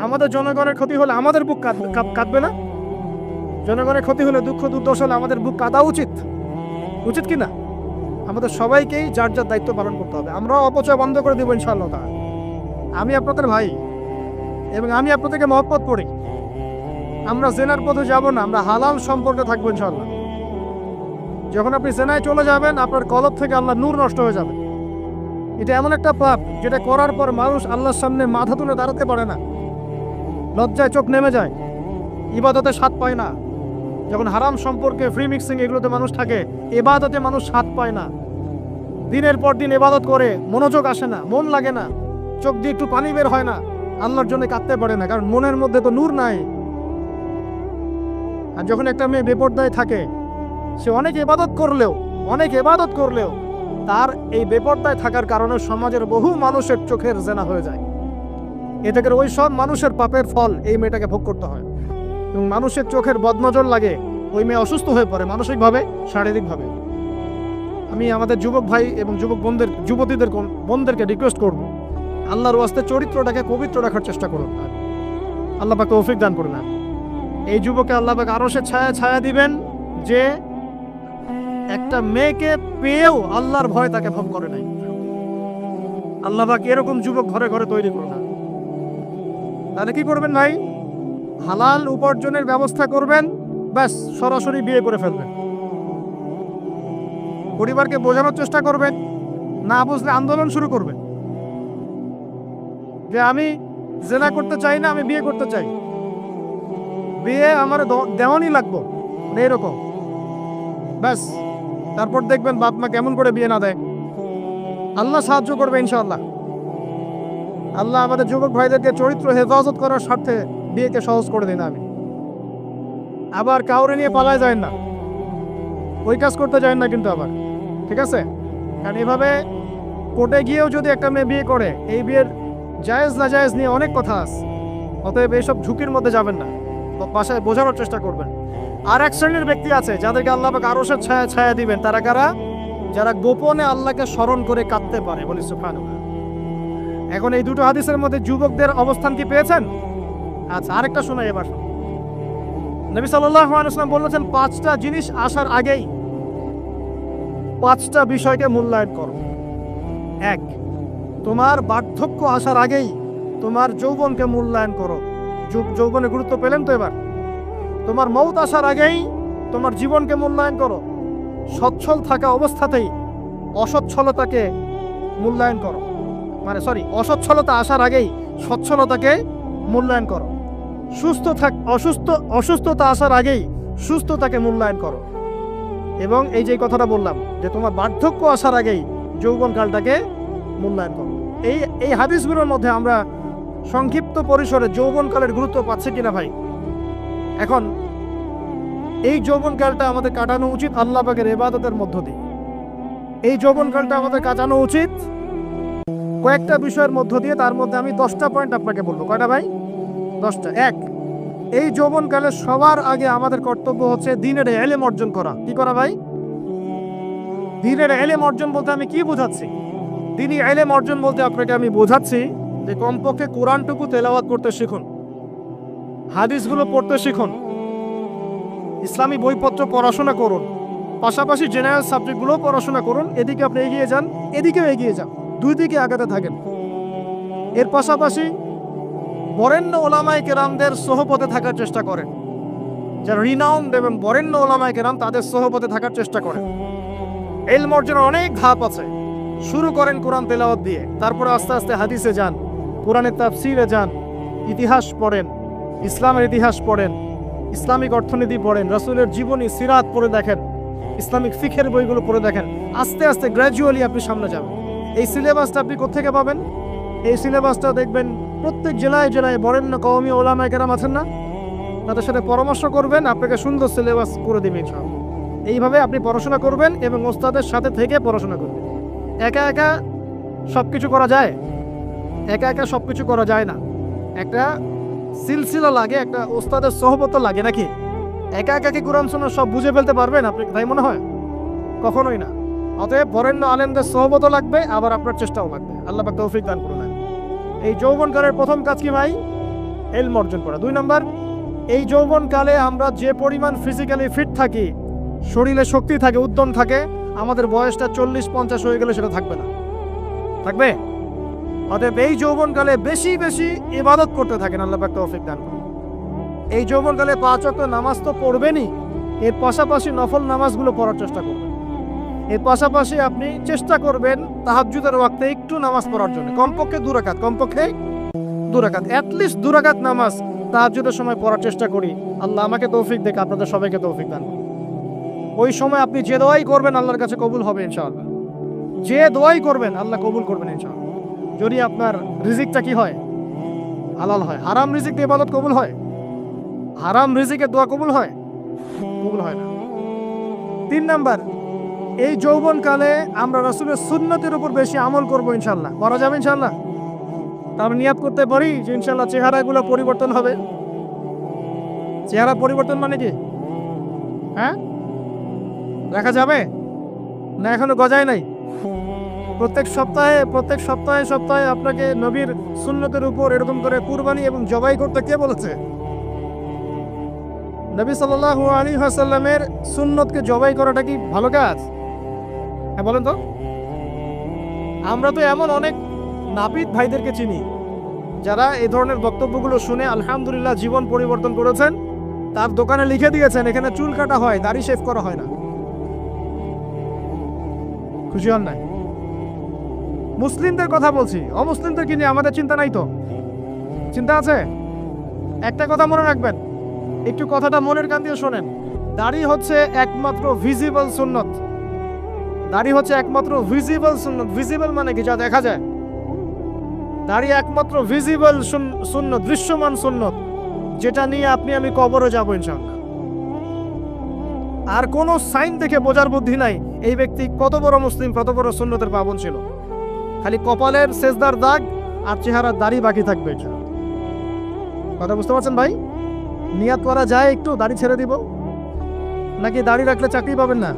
আমাদের জনগণের ক্ষতি হলে আমাদের বুক কাঁদবে না? জনগণের ক্ষতি হলে, দুঃখ দুর্দশা হলে আমাদের বুক কাঁদা উচিত, উচিত কি না? আমাদের সবাইকেই যার যার দায়িত্ব পালন করতে হবে। আমরা অপচয় বন্ধ করে দেবো ইনশাআল্লাহ তাআলা। আমি আপনাদের ভাই, এবং আমি আপনাদেরকে মহব্বত করি। আমরা জেনার পথে যাব না, আমরা হালাল সম্পর্কে থাকবো ইনশাআল্লাহ। যখন আপনি জেনায় চলে যাবেন, আপনার কলব থেকে আল্লাহ নূর নষ্ট হয়ে যাবে। এটা এমন একটা পাপ যেটা করার পর মানুষ আল্লাহর সামনে মাথা তুলে দাঁড়াতে পারে না, লজ্জায় চোখ নেমে যায়, ইবাদতে স্বাদ পায় না। যখন হারাম সম্পর্কে, ফ্রি মিক্সিং, এগুলোতে মানুষ থাকে, ইবাদতে মানুষ স্বাদ পায় না। দিনের পর দিন ইবাদত করে, মনোযোগ আসে না, মন লাগে না, চোখ দিয়ে একটু পানি বের হয় না, আল্লাহর জন্য কাঁদতে পারে না, কারণ মনের মধ্যে তো নূর নাই। আর যখন একটা মেয়ে বেপরদায় থাকে, সে অনেক ইবাদত করলেও অনেক ইবাদত করলেও তার এই বেপরদায় থাকার কারণে সমাজের বহু মানুষের চোখের জেনা হয়ে যায়। এ থেকে ওই সব মানুষের পাপের ফল এই মেয়েটাকে ভোগ করতে হয়। এবং মানুষের চোখের বদনজর লাগে, ওই মেয়ে অসুস্থ হয়ে পড়ে মানসিকভাবে, শারীরিকভাবে। আমি আমাদের যুবক ভাই এবং যুবতীদের বোনদেরকে রিকোয়েস্ট করব, আল্লাহর ওয়াস্তে চরিত্রটাকে পবিত্র রাখার চেষ্টা করুন। আল্লাহ পাক তৌফিক দান করুন। এই যুবকে আল্লাহ পাক আরশের ছায়া দিবেন, যে একটা মেয়েকে পেয়েও আল্লাহর ভয় তাকে ভোগ করে নাই। আল্লাহ পাক এরকম যুবক ঘরে ঘরে তৈরি করুন। তাহলে কি করবেন ভাই? হালাল উপার্জনের ব্যবস্থা করবেন, ব্যাস সরাসরি বিয়ে করে ফেলবেন। পরিবারকে বোঝানোর চেষ্টা করবেন, না বুঝলে আন্দোলন শুরু করবেন যে আমি জেনা করতে চাই না, আমি বিয়ে করতে চাই, বিয়ে আমার দেওয়ানি লাগবো, এরকম। ব্যাস তারপর দেখবেন বাপ মা কেমন করে বিয়ে না দেয়। আল্লাহ সাহায্য করবে ইনশাআল্লাহ। আল্লাহ আমাদের যুবক ভাইদেরকে চরিত্র হেফাজত করার স্বার্থে বিয়েকে সহজ করে দিন। আমি আবার কাউরে নিয়ে পালায় যায় না, ওই কাজ করতে যায় না কিন্তু আবার, ঠিক আছে? কারণ এভাবে কোর্টে গিয়েও যদি একটা মেয়ে বিয়ে করে, এই বিয়ের জায়েজ না জায়েজ নিয়ে অনেক কথা আছে। অতএব এইসব ঝুঁকির মধ্যে যাবেন না, বাসায় বোঝানোর চেষ্টা করবেন। আর এক শ্রেণীর ব্যক্তি আছে যাদেরকে আল্লাহ পাক আরশের ছায়া দিবেন। তারা কারা? যারা গোপনে আল্লাহকে স্মরণ করে কাঁদতে পারে, বলি সুবহানাল্লাহ। এখন এই দুটো হাদিসের মধ্যে যুবকদের অবস্থান কি পেয়েছেন? আচ্ছা, আরেকটা শোনাই এবার। নবী সাল্লাল্লাহু আলাইহি ওয়াসাল্লাম বলেছেন, 5টা জিনিস আসার আগেই 5টা বিষয়কে মূল্যায়ন করো। 1, তোমার বার্ধক্য আসার আগেই তোমার যৌবনকে মূল্যায়ন করো। যৌবনের গুরুত্ব পেলেন তো এবার? তোমার মৌত আসার আগেই তোমার জীবনকে মূল্যায়ন করো। সচ্ছল থাকা অবস্থাতেই অসচ্ছলতাকে মূল্যায়ন করো, অসচ্ছলতা আসার আগেই সচ্ছলতাকে মূল্যায়ন করো। অসুস্থতা আসার আগেই সুস্থতাকে মূল্যায়ন করো। এবং এই যে কথাটা বললাম যে তোমার বার্ধক্য আসার আগেই যৌবনকালটাকে মূল্যায়ন করো। এই হাদিসগুলোর মধ্যে আমরা সংক্ষিপ্ত পরিসরে যৌবনকালের গুরুত্ব পাচ্ছি কিনা ভাই? এখন এই যৌবনকালটা আমাদের কাটানো উচিত আল্লাহ পাকের ইবাদতের মধ্য দিয়ে। এই যৌবনকালটা আমাদের কাটানো উচিত কয়েকটা বিষয়ের মধ্য দিয়ে। তার মধ্যে আমি 10টা পয়েন্ট আপনাকে বলবো। কয়টা ভাই? 10টা। 1, এই যৌবনকালে সবার আগে আমাদের কর্তব্য হচ্ছে দ্বীনের ইলম অর্জন করা। কি করা ভাই? দ্বীনের ইলম অর্জন বলতে আমি কি বোঝাচ্ছি? দ্বীনি ইলম অর্জন বলতে আপনাকে আমি বোঝাচ্ছি যে কমপক্ষে কোরআনটুকু তেলাওয়াত করতে শিখুন, হাদিসগুলো পড়তে শিখুন, ইসলামী বইপত্র পড়াশোনা করুন, পাশাপাশি জেনারেল সাবজেক্টগুলো পড়াশোনা করুন। এদিকে আপনি এগিয়ে যান, এদিকেও এগিয়ে যান, দুই দিকে আগাতে থাকেন। এর পাশাপাশি বরেণ্য ওলামায়ে কেরামদের সোহবতে থাকার চেষ্টা করেন। যারা রিনাউন্ড এবং বরেণ্য ওলামায়ে কেরাম, তাদের সোহবতে থাকার চেষ্টা করেন। ইলম অর্জনের অনেক ধাপ আছে। শুরু করেন কোরআন তেলাওয়াত দিয়ে, তারপরে আস্তে আস্তে হাদিসে যান, কোরআনের তাফসীরে যান, ইতিহাস পড়েন, ইসলামের ইতিহাস পড়েন, ইসলামিক অর্থনীতি পড়েন, রাসূলের জীবনী সিরাত পড়ে দেখেন, ইসলামিক ফিকহের বইগুলো পড়ে দেখেন। আস্তে আস্তে গ্র্যাজুয়ালি আপনি সামনে যাবেন। এই সিলেবাসটা আপনি কোত্থেকে পাবেন? এই সিলেবাসটা দেখবেন প্রত্যেক জেলায় জেলায় বরেণ্য কওমি ওলামায়ে কেরাম আছেন না, তাদের সাথে পরামর্শ করবেন, আপনাকে সুন্দর সিলেবাস করে দেবে ইনশাআল্লাহ। এইভাবে আপনি পড়াশোনা করবেন এবং ওস্তাদের সাথে থেকে পড়াশোনা করবেন। একা একা সব কিছু করা যায়? একা একা সব কিছু করা যায় না। একটা সিলসিলা লাগে, একটা ওস্তাদের সোহবত লাগে, নাকি? একা একা কি কোরআন সুন্নাহ সব বুঝে ফেলতে পারবেন আপনি? তাই মনে হয়? কখনোই না। অতএব বরেণ্য আলেমদের সোহবত লাগবে, আবার আপনার চেষ্টাও লাগবে। আল্লাহ পাক তৌফিক দান করুন। এই যৌবনকালের প্রথম কাজ কি ভাই? ইলম অর্জন করা। 2 নাম্বার, এই যৌবনকালে আমরা যে পরিমাণ ফিজিক্যালি ফিট থাকি, শরীরে শক্তি থাকে, উদ্যম থাকে, আমাদের বয়সটা 40-50 হয়ে গেলে সেটা থাকবে না। থাকবে? অতএব এই যৌবনকালে বেশি বেশি ইবাদত করতে থাকেন। আল্লাহ পাক তৌফিক দান করুন। এই যৌবনকালে 5 ওয়াক্ত নামাজ তো পড়বেনই, এর পাশাপাশি নফল নামাজগুলো পড়ার চেষ্টা করবেন। এর পাশাপাশি আপনি চেষ্টা করবেন তাহাজ্জুদের ওয়াক্তে একটু নামাজ পড়ার জন্য, কমপক্ষে 2 রাকাত, কমপক্ষে 2 রাকাত, অ্যাটলিস্ট 2 রাকাত নামাজ তাহাজ্জুদের সময় পড়ার চেষ্টা করি। আল্লাহ আমাকে তৌফিক দেখ, আপনাদের সবাইকে তৌফিক দান করুন। ওই সময় আপনি যে দোয়াই করবেন আল্লাহর কাছে কবুল হবে ইনশাআল্লাহ। যে দোয়াই করবেন আল্লাহ কবুল করবেন ইনশাআল্লাহ। যদি আপনার রিজিকটা কি হয়? হালাল হয়। হারাম রিজিক দিয়ে ইবাদত কবুল হয়? হারাম রিজিকের দোয়া কবুল হয়? কবুল হয় না। 3 নাম্বার, এই যৌবনকালে আমরা রাসূলের সুন্নতের উপর বেশি আমল করব ইনশাআল্লাহ। করা যাবে ইনশাআল্লাহ? তাহলে নিয়াত করতে পারি যে ইনশাআল্লাহ চেহারাগুলো পরিবর্তন হবে। চেহারা পরিবর্তন মানে কি? হ্যাঁ, দেখা যাবে না? এখনো গজায় নাই। প্রত্যেক সপ্তাহে আপনাকে নবীর সুন্নতের উপর এরকম করে কুরবানি এবং জবাই করতে কে বলেছে? নবী সাল্লাল্লাহু আলাইহি ওয়াসাল্লামের সুন্নতকে জবাই করাটা কি ভালো কাজ? হ্যাঁ বলেন তো। আমরা তো এমন অনেক নাপিত ভাইদেরকে চিনি যারা এই ধরনের বক্তব্যগুলো শুনে আলহামদুলিল্লাহ জীবন পরিবর্তন করেছেন। তার দোকানে লিখে দিয়েছেন এখানে চুল কাটা হয়, দাড়ি শেভ করা হয় না। খুশি হন নাই? মুসলিমদের কথা বলছি, অমুসলিমদের কি নিয়ে আমাদের চিন্তা নাই তো? চিন্তা আছে? একটা কথা মনে রাখবেন, একটু কথাটা মনের কান দিয়ে শোনেন। দাড়ি হচ্ছে একমাত্র ভিজিবল সুন্নত। দাড়ি হচ্ছে একমাত্র ভিজিবল সুন্নত। ভিজিবল মানে কি? যা দেখা যায়। দাড়ি একমাত্র ভিজিবল সুন্নত, দৃশ্যমান সুন্নত, যেটা নিয়ে আপনি আমি কবরে যাব ইনশাআল্লাহ। আর কোন সাইন দেখে বোঝার বুদ্ধি নাই এই ব্যক্তি কত বড় মুসলিম, কত বড় সুন্নতের পাবন ছিল। খালি কপালের সেজদার দাগ আর চেহারার দাড়ি বাকি থাকবে। কথা বুঝতে পারছেন ভাই? নিয়াত করা যায় একটু দাড়ি ছেড়ে দিব, নাকি দাড়ি রাখলে চাকরি পাবেন না?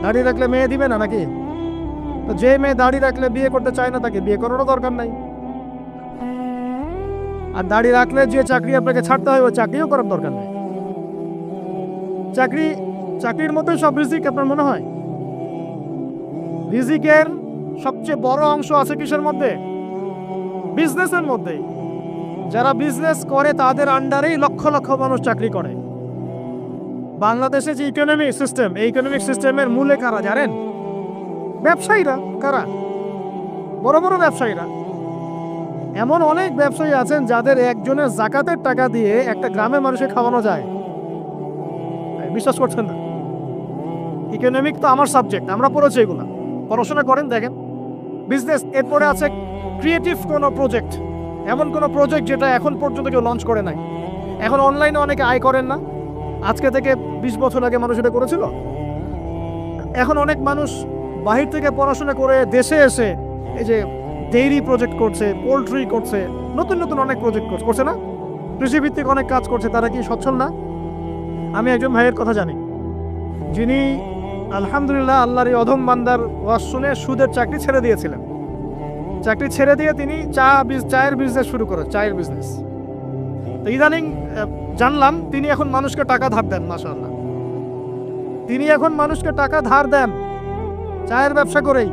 দাড়ি রাখলে মেয়ে দিবে না নাকি? তো যে মেয়ে দাড়ি রাখলে বিয়ে করতে চায় না তাকে বিয়ে করারও দরকার নাই। আর দাড়ি রাখলে যে চাকরি আপনাকে ছাড়তে হয় ওই চাকরিও করার দরকার নেই। চাকরির মধ্যে সব রিজিক আপনার মনে হয়? রিজিকের সবচেয়ে বড় অংশ আছে কিসের মধ্যে? বিজনেসের মধ্যে। যারা বিজনেস করে তাদের আন্ডারেই লক্ষ লক্ষ মানুষ চাকরি করে। বাংলাদেশে যে ইকোনমিক সিস্টেম, এই ইকোনমিক সিস্টেমের মূলে কারা জানেন? ব্যবসায়ীরা। কারা? বড় বড় ব্যবসায়ীরা। এমন অনেক ব্যবসায়ী আছেন যাদের একজনের জাকাতের টাকা দিয়ে একটা গ্রামের মানুষকে খাওয়ানো যায়। বিশ্বাস করছেন না? ইকোনমিক তো আমার সাবজেক্ট, আমরা পড়েছি এগুলো, পড়াশোনা করেন দেখেন। বিজনেস, এরপরে আছে ক্রিয়েটিভ কোনো প্রজেক্ট, এমন কোনো প্রজেক্ট যেটা এখন পর্যন্ত কেউ লঞ্চ করে নাই। এখন অনলাইনে অনেকে আয় করেন না, আজকে থেকে 20 বছর আগে মানুষ এটা করেছিল। এখন অনেক মানুষ বাহির থেকে পড়াশোনা করে দেশে এসে এই যে ডেইরি প্রজেক্ট করছে, পোলট্রি করছে, নতুন নতুন অনেক প্রজেক্ট করছে না? কৃষিভিত্তিক অনেক কাজ করছে। তারা কি সচ্ছল না? আমি একজন ভাইয়ের কথা জানি যিনি আলহামদুলিল্লাহ আল্লাহর এই অধম বান্দার ওয়াজ শুনে সুদের চাকরি ছেড়ে দিয়েছিলেন। চাকরি ছেড়ে দিয়ে তিনি চায়ের বিজনেস শুরু করেন, চায়ের বিজনেস। তো ইদানিং জানলাম তিনি এখন মানুষকে টাকা ধার দেন। মাশাআল্লাহ, তিনি এখন মানুষকে টাকা ধার দেন চায়ের ব্যবসা করেই।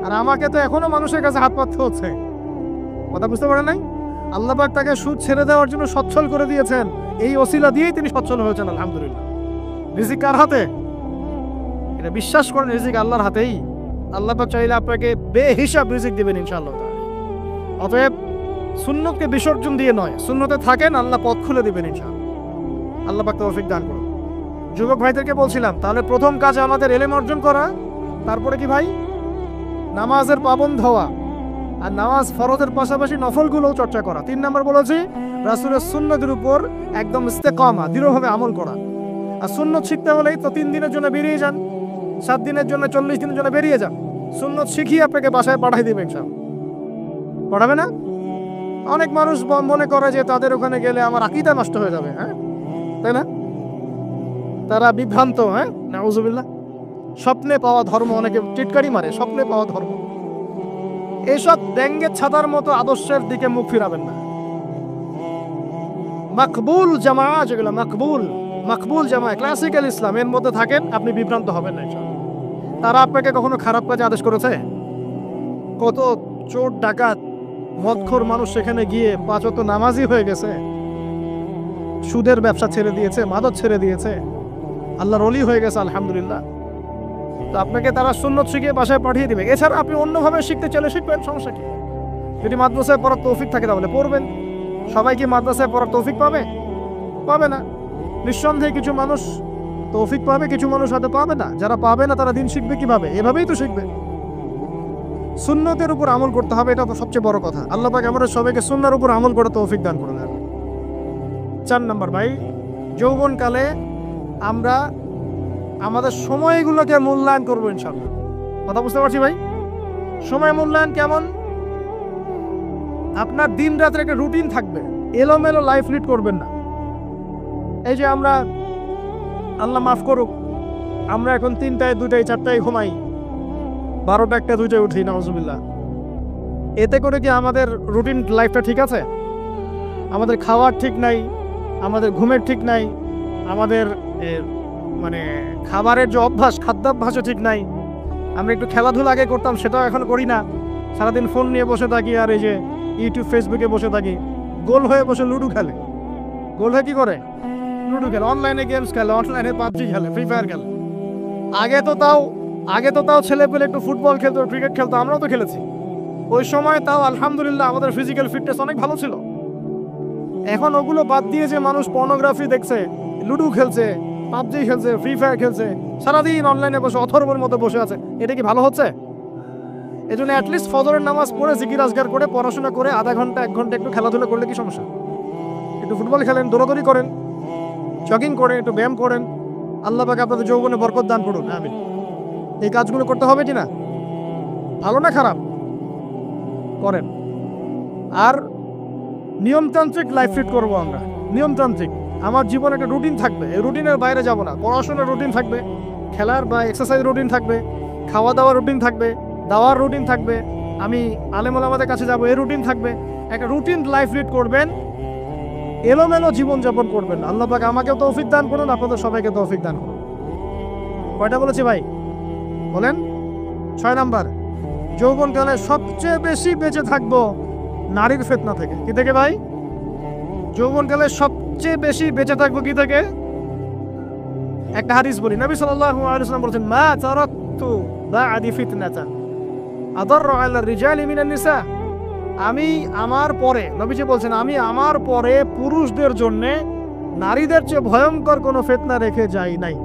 আর আমাকে তো এখনো মানুষের কাছে হাত পাততে হচ্ছে। কথা বুঝতে পারেন নাই? আল্লাহ পাক তাকে সুদ ছেড়ে দেওয়ার জন্য সচ্ছল করে দিয়েছেন। এই ওসিলা দিয়েই তিনি সচ্ছল হয়েছেন আলহামদুলিল্লাহ। রিজিক কার হাতে? এটা বিশ্বাস করেন, রিজিক আল্লাহর হাতেই। আল্লাহ পাক চাইলে আপনাকে বেহিসাব রিজিক দিবেন ইনশাআল্লাহ। অতএব সুন্নতকে বিসর্জন দিয়ে নয়, সুন্নতে থাকেন, আল্লাহ পথ খুলে দিবেন ইনশাআল্লাহ। আল্লাহ পাক তৌফিক দান করুন। যুবক ভাইদেরকে বলছিলাম, তাহলে প্রথম কাজ আমাদের ইলম অর্জন করা, তারপরে কি ভাই? নামাজের পাবন্দ হওয়া, আর নামাজ ফরজের পাশাপাশি নফলগুলোও চর্চা করা। 3 নম্বর বলেছি রাসূলের সুন্নতের উপর একদম ইস্তেকামা, দৃঢ়ভাবে আমল করা। আর সুন্নত শিখতে হলেই তো 3 দিনের জন্য বেরিয়ে যান, 7 দিনের জন্য, 40 দিনের জন্য বেরিয়ে যান। সুন্নত শিখিয়ে আপনাকে বাসায় পাঠাই দিবে ইনশাআল্লাহ। পড়াবে না? অনেক মানুষ মনে করে যে তাদের ওখানে গেলে আমার আকীদা নষ্ট হয়ে যাবে। হ্যাঁ, তাই না? তারা বিভ্রান্ত। হ্যাঁ, নাউজুবিল্লাহ। স্বপ্নে পাওয়া ধর্ম, অনেকে টিটকারি মারে, স্বপ্নে পাওয়া ধর্ম। এইসব ডেঙ্গের ছাতার মতো আদর্শের দিকে মুখ ফিরাবেন না। মাকবুল জামা, যেগুলো মাকবুল জামা, ক্লাসিক্যাল ইসলাম, এর মধ্যে থাকেন, আপনি বিভ্রান্ত হবেন না ইনশাআল্লাহ। তারা আপনাকে কখনো খারাপ কাজে আদেশ করেছে? কত চোর ডাকাত মদখোর মানুষ সেখানে গিয়ে 5 ওয়াক্ত নামাজি হয়ে গেছে, সুদের ব্যবসা ছেড়ে দিয়েছে, মাদক ছেড়ে দিয়েছে, আল্লাহর ওলি হয়ে গেছে আলহামদুলিল্লাহ। তো আপনাকে তারা সুন্নত শিখিয়ে বাসায় পাঠিয়ে দিবে। এছাড়া আপনি অন্যভাবে শিখতে চলে শিখবেন, সমস্যা কি? যদি মাদ্রাসায় পড়ার তৌফিক থাকে তাহলে পড়বেন। সবাই কি মাদ্রাসায় পড়ার তৌফিক পাবে? পাবে না। নিঃসন্দেহে কিছু মানুষ তৌফিক পাবে, কিছু মানুষ হয়তো পাবে না। যারা পাবে না তারা দিন শিখবে কিভাবে? এভাবেই তো শিখবে। সুন্নতের উপর আমল করতে হবে, এটা সবচেয়ে বড় কথা। আল্লাহ পাক আমাদের সবাইকে সুন্নাহর উপর আমল করে তৌফিক দান করুন। 4 নম্বর ভাই, যৌবনকালে আমরা আমাদের সময়গুলোকে মূল্যায়ন করবো ইনশাআল্লাহ। কথা বুঝতে পারছি ভাই? সময় মূল্যায়ন কেমন? আপনার দিন রাতের একটা রুটিন থাকবে, এলোমেলো লাইফ লিড করবেন না। এই যে আমরা, আল্লাহ মাফ করুক, আমরা এখন 3টায় 2টায় 4টায় ঘুমাই, 12টা 1টা 2টায় উঠি, নাউজুবিল্লাহ। এতে করে কি আমাদের রুটিন লাইফটা ঠিক আছে? আমাদের খাওয়ার ঠিক নাই, আমাদের ঘুমের ঠিক নাই, আমাদের মানে খাবারের যে অভ্যাস, খাদ্যাভ্যাসও ঠিক নাই। আমরা একটু খেলাধুলা আগে করতাম, সেটাও এখন করি না। সারাদিন ফোন নিয়ে বসে থাকি, আর এই যে ইউটিউব ফেসবুকে বসে থাকি। গোল হয়ে বসে লুডো খেলে, গোল হয়ে কি করে? লুডো খেলে, অনলাইনে গেমস খেলে, অনলাইনে পাবজি খেলে, ফ্রি ফায়ার খেলে। আগে তো তাও ছেলে পেলে একটু ফুটবল খেলতো, ক্রিকেট খেলতো, আমরাও তো খেলেছি। ওই সময় তাও আলহামদুলিল্লাহ আমাদের ফিজিক্যাল ফিটনেস অনেক ভালো ছিল। এখন ওগুলো বাদ দিয়ে যে মানুষ পর্নোগ্রাফি দেখছে, লুডো খেলছে, পাবজি খেলছে, ফ্রি ফায়ার খেলছে, সারাদিন অনলাইনে বসে অথর্বর মতো বসে আছে, এটা কি ভালো হচ্ছে? এই জন্য অ্যাটলিস্ট ফজরের নামাজ পড়ে জিকির আজগার করে পড়াশোনা করে আধা ঘন্টা 1 ঘন্টা একটু খেলাধুলা করলে কি সমস্যা? একটু ফুটবল খেলেন, দৌড়াদৌড়ি করেন, জগিং করেন, একটু ব্যায়াম করেন। আল্লাহ পাক আপনাদের যৌবনে বরকত দান করুন, আমিন। এই কাজগুলো করতে হবে কি না? ভালো না খারাপ? করেন। আর নিয়মতান্ত্রিক লাইফ লিড করবো আমরা, নিয়মতান্ত্রিক। আমার জীবনে একটা রুটিন থাকবে, এই রুটিনের বাইরে যাব না। পড়াশোনার রুটিন থাকবে, খেলার বা এক্সারসাইজ রুটিন থাকবে, খাওয়া দাওয়ার রুটিন থাকবে, দাওয়ার রুটিন থাকবে, আমি আলেম ওলামাদের কাছে যাব, এই রুটিন থাকবে। একটা রুটিন লাইফ লিড করবেন, এলোমেলো জীবনযাপন করবেন। আল্লাহ পাক আমাকেও তৌফিক দান করুন, আপনাদের সবাইকে তৌফিক দান করুন। কয়টা বলেছি ভাই? বলেন। 6 নাম্বার, যৌবনকালে সবচেয়ে বেশি বেঁচে থাকবো নারীর ফিতনা থেকে। কি থেকে ভাই? যৌবনকালে সবচেয়ে বেশি বেঁচে থাকবো কি থেকে? একটা হাদিস বলি, নবী সাল্লাল্লাহু আলাইহি ওয়াসাল্লাম বলেছেন, মা তারাকতু বা'দি ফিতনাতান আদাররু আলা রিজালি মিনান নিসা। আমি আমার পরে, নবীজি বলছেন, আমি আমার পরে পুরুষদের জন্য নারীদের চেয়ে ভয়ঙ্কর কোনো ফিতনা রেখে যাই নাই।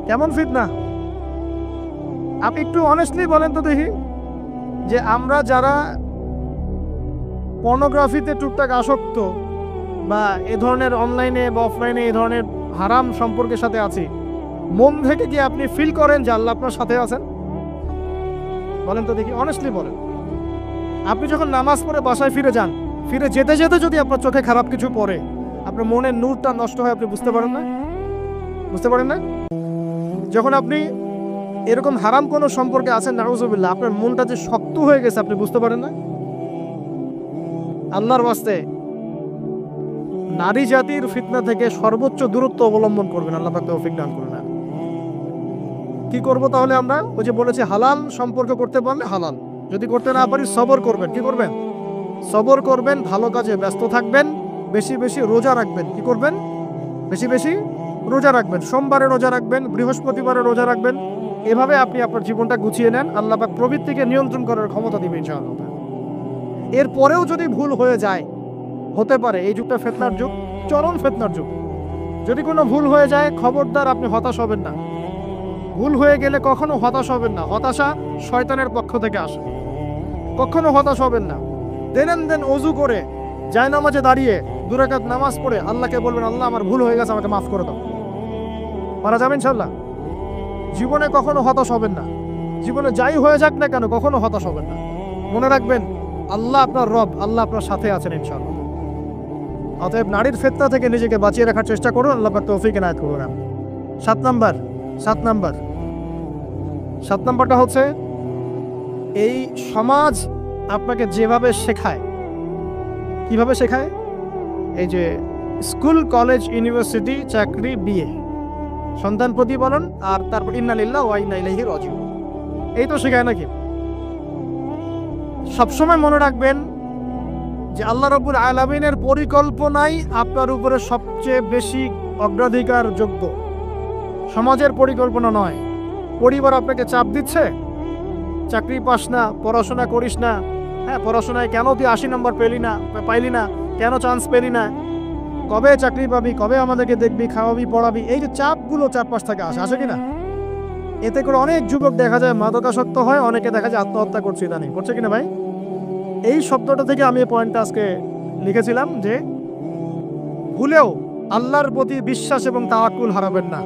কেমন ফিতনা? আপনি একটু অনেস্টলি বলেন তো দেখি, যে আমরা যারা পর্নোগ্রাফিতে টুকটাক আসক্ত বা এ ধরনের অনলাইনে বা অফলাইনে এই ধরনের হারাম সম্পর্কের সাথে আছি, মন থেকে কি আপনি ফিল করেন যে আল্লাহ আপনার সাথে আছেন? বলেন তো দেখি, অনেস্টলি বলেন। আপনি যখন নামাজ পড়ে বাসায় ফিরে যান, ফিরে যেতে যেতে যদি আপনার চোখে খারাপ কিছু পড়ে, আপনার মনের নূরটা নষ্ট হয়, আপনি বুঝতে পারেন না? বুঝতে পারেন না? যখন আপনি এরকম হারাম কোনো সম্পর্কে আছেন, নাউজুবিল্লাহ, আপনার মনটা যে শক্ত হয়ে গেছে, আপনি বুঝতে পারেন না? আল্লাহর ওয়াস্তে নারী জাতির ফিতনা থেকে সর্বোচ্চ দূরত্ব অবলম্বন করবেন। আল্লাহ পাক তৌফিক দান করুন। কি করব তাহলে আমরা? ওই যে বলেছি, হালাল সম্পর্ক করতে পারলে হালাল, যদি করতে না পারি সবর করবেন। কি করবেন? সবর করবেন, ভালো কাজে ব্যস্ত থাকবেন, বেশি বেশি রোজা রাখবেন। কি করবেন? বেশি বেশি রোজা রাখবেন। সোমবারে রোজা রাখবেন, বৃহস্পতিবারে রোজা রাখবেন। এভাবে আপনি আপনার জীবনটা গুছিয়ে নেন, আল্লাহ পাক প্রবৃত্তিকে নিয়ন্ত্রণ করার ক্ষমতা দিবেন ইনশাআল্লাহ। এরপরেও যদি ভুল হয়ে যায়, হতে পারে এই যুগটা ফিতনার যুগ, চরম ফিতনার যুগ। যদি কোনো ভুল হয়ে যায়, খবরদার আপনি হতাশ হবেন না। ভুল হয়ে গেলে কখনো হতাশ হবেন না। হতাশা শয়তানের পক্ষ থেকে আসে, কখনো হতাশ হবেন না। দেন ওযু করে জায়নামাজে দাঁড়িয়ে 2 রাকাত নামাজ পড়ে আল্লাহকে বলবেন, আল্লাহ আমার ভুল হয়ে গেছে, আমাকে মাফ করে দাও। পারা যাবে ইনশাআল্লাহ। জীবনে কখনো হতাশ হবেন না। জীবনে যাই হয়ে যাক না কেন, কখনো হতাশ হবেন না। মনে রাখবেন, আল্লাহ আপনার রব, আল্লাহ আপনার সাথে আছেন ইনশাআল্লাহ। অতএব নারীর ফিতনা থেকে নিজেকে বাঁচিয়ে রাখার চেষ্টা করুন, আল্লাহ পাক তৌফিক এনায়েত করুন। 7 নাম্বারটা হচ্ছে, এই সমাজ আপনাকে যেভাবে শেখায়, কিভাবে শেখায়? এই যে স্কুল, কলেজ, ইউনিভার্সিটি, চাকরি, বিয়ে, সন্তান প্রতিপালন, আর তারপর ইন্না লিল্লাহি ওয়া ইন্না ইলাইহি রাজিউন, এই তো শেখায় নাকি? সবসময় মনে রাখবেন যে আল্লাহ রাব্বুল আলামিনের পরিকল্পনাই আপনার উপরে সবচেয়ে বেশি অগ্রাধিকার যোগ্য, সমাজের পরিকল্পনা নয়। পরিবার আপনাকে চাপ দিচ্ছে, চাকরি পাস না, পড়াশোনা করিস না, হ্যাঁ পড়াশোনায় কেন তুই 80 নম্বর পাইলি না, কেন চান্স পেলি না, কবে চাকরি পাবি, কবে আমাদেরকে দেখবি, খাওয়াবি, পড়াবি, এই যে চাপগুলো চারপাশ থেকে আসে কিনা? এতে করে অনেক যুবক দেখা যায় মাদকাসক্ত হয়, অনেকে দেখা যায় আত্মহত্যা করছে, ইদানিং করছে কিনা ভাই? এই শব্দটা থেকে আমি এই পয়েন্টটা আজকে লিখেছিলাম, যে ভুলেও আল্লাহর প্রতি বিশ্বাস এবং তাওয়াক্কুল হারাবেন না।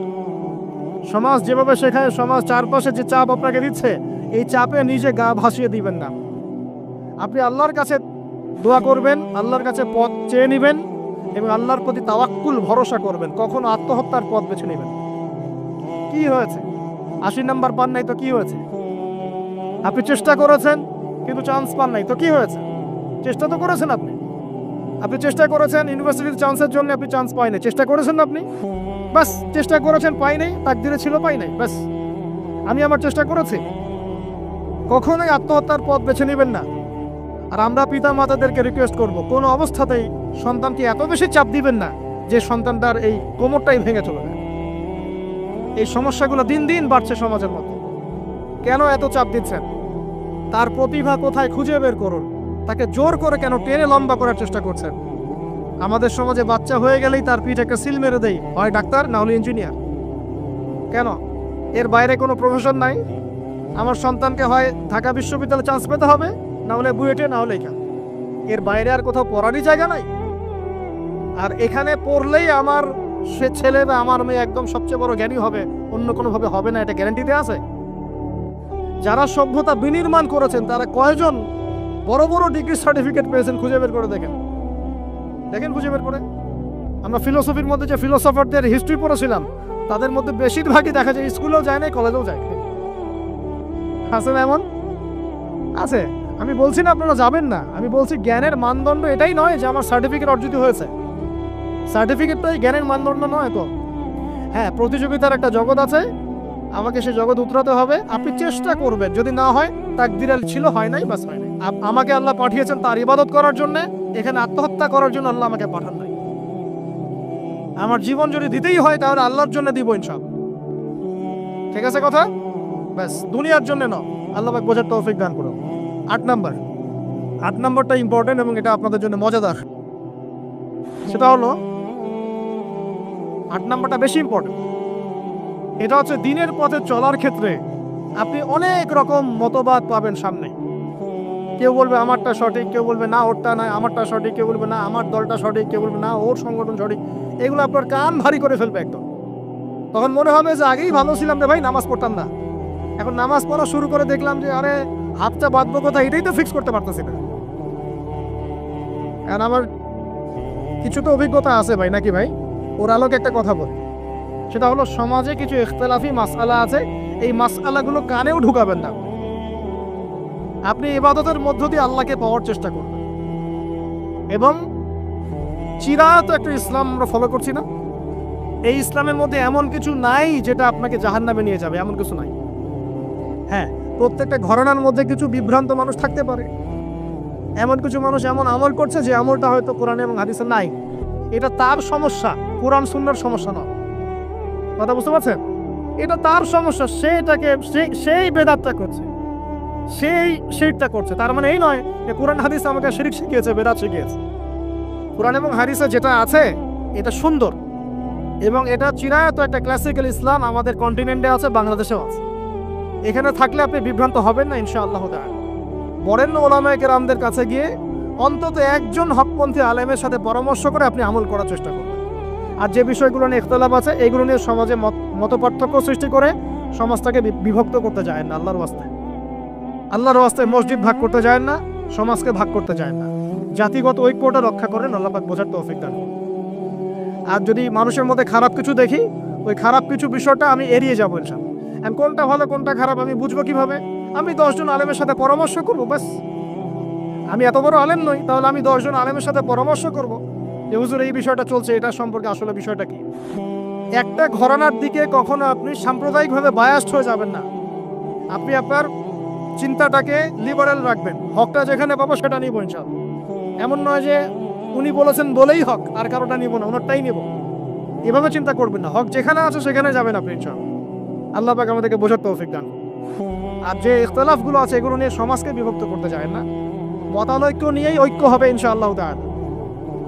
সমাজ যেভাবে শেখায়, সমাজ চারপাশে যে চাপ আপনাকে দিচ্ছে, এই চাপে নিজে গা ভাসিয়ে দিবেন না। আপনি আল্লাহর কাছে দোয়া করবেন, আল্লাহর কাছে পথ চেয়ে নেবেন এবং আল্লাহর প্রতি তাওয়াক্কুল ভরসা করবেন। কখনো আত্মহত্যার পথ বেছে নেবেন। কি হয়েছে? 80 নাম্বার পান নাই তো কি হয়েছে? আপনি চেষ্টা করেছেন কিন্তু চান্স পান নাই তো কি হয়েছে? চেষ্টা তো করেছেন আপনি। আপনি চেষ্টা করেছেন ইউনিভার্সিটির চান্সের জন্য, আপনি চান্স পাই নাই। চেষ্টা করেছেন না আপনি? বাস, চেষ্টা করেছেন, পাই নাই, তাকদিরে ছিল পাই নাই, বাস। আমি আমার চেষ্টা করেছি। কখনোই আত্মহত্যার পথ বেছে নেবেন না। আর আমরা পিতা মাতাদেরকে রিকোয়েস্ট করব, কোনো অবস্থাতেই সন্তানকে এত বেশি চাপ দিবেন না যে সন্তানটার এই কোমরটাই ভেঙে চলে যায়। এই সমস্যাগুলো দিন দিন বাড়ছে সমাজের মধ্যে। কেন এত চাপ দিচ্ছেন? তার প্রতিভা কোথায় খুঁজে বের করুন। তাকে জোর করে কেন টেনে লম্বা করার চেষ্টা করছেন? আমাদের সমাজে বাচ্চা হয়ে গেলেই তার পিঠে একটা সিল মেরে দেয়, হয় ডাক্তার না হলে ইঞ্জিনিয়ার। কেন? এর বাইরে কোনো প্রফেশন নাই? আমার সন্তানকে হয় ঢাকা বিশ্ববিদ্যালয়ে চান্স পেতে হবে, না হলে বুয়েটে, না হলে এখানে। এর বাইরে আর কোথাও পড়ারই জায়গা নাই। আর এখানে পড়লেই আমার সে ছেলে বা আমার মেয়ে একদম সবচেয়ে বড় জ্ঞানী হবে, অন্য কোনোভাবে হবে না, এটা গ্যারান্টি দেওয়া আছে? যারা সভ্যতা বিনির্মাণ করেছেন তারা কয়জন বড় বড় ডিগ্রি সার্টিফিকেট পেয়েছেন? খুঁজে বের করে দেখেন, দেখেন খুঁজে বের করে। আমরা ফিলোসফির মধ্যে যে ফিলোসফারদের হিস্ট্রি পড়েছিলাম, তাদের মধ্যে বেশিরভাগই দেখা যায় স্কুলেও যায় না, কলেজেও যায়। আছে না এমন? আছে। আমি বলছি না আপনারা যাবেন না, আমি বলছি জ্ঞানের মানদণ্ড এটাই নয় যে আমার সার্টিফিকেট অর্জিত হয়েছে। সার্টিফিকেটটাই জ্ঞানের মানদণ্ড নয় তো। হ্যাঁ, প্রতিযোগিতার একটা জগৎ আছে, আমাকে সেই জগৎ উতরাতে হবে। আপনি চেষ্টা করবেন, যদি না হয় তাকদিরাল ছিল, হয় নাই, বাস হয় নাই। আমাকে আল্লাহ পাঠিয়েছেন তার ইবাদত করার জন্য, এখানে আত্মহত্যা করার জন্য আল্লাহ আমাকে পাঠান নাই। আমার জীবন যদি দিতেই হয় তাহলে আল্লাহর জন্য দিব ইনশাআল্লাহ। ঠিক আছে কথা? ব্যাস, দুনিয়ার জন্য না। আল্লাহ পাক বোঝার তৌফিক দান করুন। 8 নাম্বারটা ইম্পর্টেন্ট এবং এটা আপনাদের জন্য মজাদার। সেটা হলো 8 নাম্বারটা বেশি ইম্পর্টেন্ট। এটা হচ্ছে দিনের পথে চলার ক্ষেত্রে আপনি অনেক রকম মতবাদ পাবেন সামনে। কেউ বলবে আমারটা সঠিক, কেউ বলবে না ওরটা নয়, আমারটা সঠিক, কেউ বলবে না আমার দলটা সঠিক, কেউ বলবে না ওর সংগঠন সঠিক। এগুলো আপনার কান ভারী করে ফেলবে একদম। তখন মনে হবে যে আগেই ভালো ছিলাম রে ভাই, নামাজ পড়তাম না। এখন নামাজ পড়া শুরু করে দেখলাম যে আরে হাতটা বাঁধবো কোথায়, এটাই তো ফিক্স করতে পারতেছি না। কারণ আমার কিছু তো অভিজ্ঞতা আছে ভাই, নাকি ভাই? ওর আলোকে একটা কথা বল, সেটা হলো সমাজে কিছু ইখতিলাফি মাসআলা আছে, এই মাসআলাগুলো কানেও ঢুকাবেন না। আপনি ইবাদতের মধ্য দিয়ে আল্লাহকে পাওয়ার চেষ্টা করবেন। এবং চিরায়ত একটা ইসলাম আমরা ফলো করছি না? এই ইসলামের মধ্যে এমন কিছু নাই যেটা আপনাকে জাহান্নামে নিয়ে যাবে, এমন কিছু নাই। হ্যাঁ, প্রত্যেকটা ঘরানার মধ্যে কিছু বিভ্রান্ত মানুষ থাকতে পারে। এমন কিছু মানুষ এমন আমল করছে যে আমলটা হয়তো কোরআন এবং হাদিসে নাই। এটা তার সমস্যা, কোরআন সুন্নাহর সমস্যা নয়। কথা বুঝতে পারছেন? এটা তার সমস্যা, সেই বেদাতটা করছে, সেই শিরকটা করছে। তার মানে এই নয় যে কোরআন হাদিস আমাকে শিরক শিখিয়েছে, বেদাত শিখিয়েছে। কোরআন এবং হাদিসে যেটা আছে এটা সুন্দর এবং এটা চিরায়ত একটা ক্লাসিক্যাল ইসলাম আমাদের কন্টিনেন্টে আছে, বাংলাদেশেও আছে। এখানে থাকলে আপনি বিভ্রান্ত হবেন না ইনশাআল্লাহ তাআলা। বরেণ্য ওলামায়ে কেরামদের কাছে গিয়ে অন্তত একজন হকপন্থী আলেমের সাথে পরামর্শ করে আপনি আমল করার চেষ্টা করবেন। আর যে বিষয়গুলো নিয়ে ইখতিলাফ আছে এইগুলো নিয়ে সমাজে মতপার্থক্য সৃষ্টি করে সমাজটাকে বিভক্ত করতে যায় না। আল্লাহর ওয়াস্তে মসজিদ ভাগ করতে যায় না, সমাজকে ভাগ করতে যায় না। জাতিগত ঐক্যটা রক্ষা করেন, আল্লাহ পাক বোঝার তৌফিক দান করুন। আর যদি মানুষের মধ্যে খারাপ কিছু দেখি, ওই খারাপ কিছু বিষয়টা আমি এড়িয়ে যাবো ইনশাআল্লাহ। আর কোনটা ভালো কোনটা খারাপ আমি বুঝবো কিভাবে? আমি 10 জন আলেমের সাথে পরামর্শ করবো, ব্যাস। আমি এত বড় আলেম নই, তাহলে আমি 10 জন আলেমের সাথে পরামর্শ করবো যে হুজুর এই বিষয়টা চলছে, এটা সম্পর্কে আসলে বিষয়টা কি। একটা ঘরানার দিকে কখনো আপনি সাম্প্রদায়িকভাবে বায়াসড হয়ে যাবেন না। আপনি আপনার চিন্তাটাকে লিবারেল রাখবেন, হকটা যেখানে পাবো সেটা নিব ইনশাআল্লাহ। এমন নয় যে উনি বলেছেন বলেই হক, আর কারোটা নিব না, ওনারটাই নিব, এভাবে চিন্তা করবেন না। হক যেখানে আছে সেখানে যাবেন আপনি ইনশাআল্লাহ। আল্লাহ পাক আমাদেরকে বোঝার তৌফিক দান। আর যে ইখতিলাফগুলো আছে এগুলো নিয়ে সমাজকে বিভক্ত করতে যায় না, মতানৈক্য নিয়েই ঐক্য হবে ইনশাআল্লাহ তাআলা।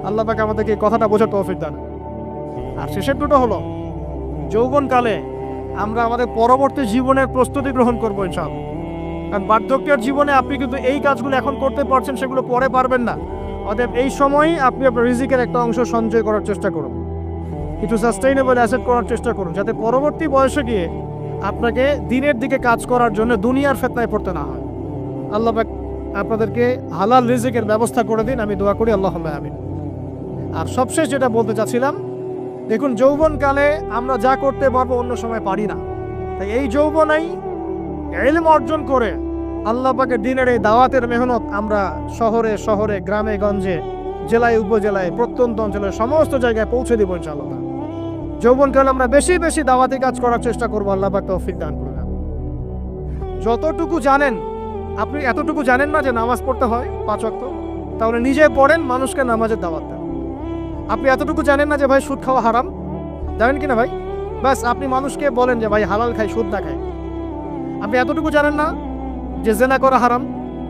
আল্লাহ পাক আমাদেরকে কথাটা বোঝার তৌফিক দান। আর শেষের দুটো হলো যৌবনকালে আমরা আমাদের পরবর্তী জীবনের প্রস্তুতি গ্রহণ করবো ইনশাআল্লাহ। কারণ বার্ধক্যের জীবনে আপনি কিন্তু এই কাজগুলো এখন করতে পারছেন, সেগুলো পরে পারবেন না। অতএব এই সময়ই আপনি আপনার রিজিকের একটা অংশ সঞ্চয় করার চেষ্টা করুন। একটু সাস্টেইনেবল অ্যাসেট করার চেষ্টা করুন, যাতে পরবর্তী বয়সে গিয়ে আপনাকে দিনের দিকে কাজ করার জন্য দুনিয়ার ফিতনায় পড়তে না হয়। আল্লাহ পাক আপনাদেরকে হালাল রিজিকের ব্যবস্থা করে দিন, আমি দোয়া করি, আল্লাহুম্মা আমিন। আর সবশেষ যেটা বলতে চাচ্ছিলাম, দেখুন যৌবনকালে আমরা যা করতে পারবো অন্য সময় পারি না, তাই এই যৌবনেই ইলম অর্জন করে আল্লাহ পাকের দিনের এই দাওয়াতের মেহনত আমরা শহরে শহরে, গ্রামে গঞ্জে, জেলায় উপজেলায়, প্রত্যন্ত অঞ্চলের সমস্ত জায়গায় পৌঁছে দিব ইনশাআল্লাহ। যৌবনকালে আমরা বেশি বেশি দাওয়াতি কাজ করার চেষ্টা করবো, আল্লাহ পাক তৌফিক দান করুন। যতটুকু জানেন, আপনি এতটুকু জানেন না যে নামাজ পড়তে হয় 5 ওয়াক্ত, তাহলে নিজে পড়েন, মানুষকে নামাজের দাওয়াত দেন। আপনি এতটুকু জানেন না যে ভাই সুদ খাওয়া হারাম, জানেন কি না ভাই? ব্যাস আপনি মানুষকে বলেন যে ভাই হালাল খাই, সুদ না খাই। আপনি এতটুকু জানেন না যে জেনা করা হারাম,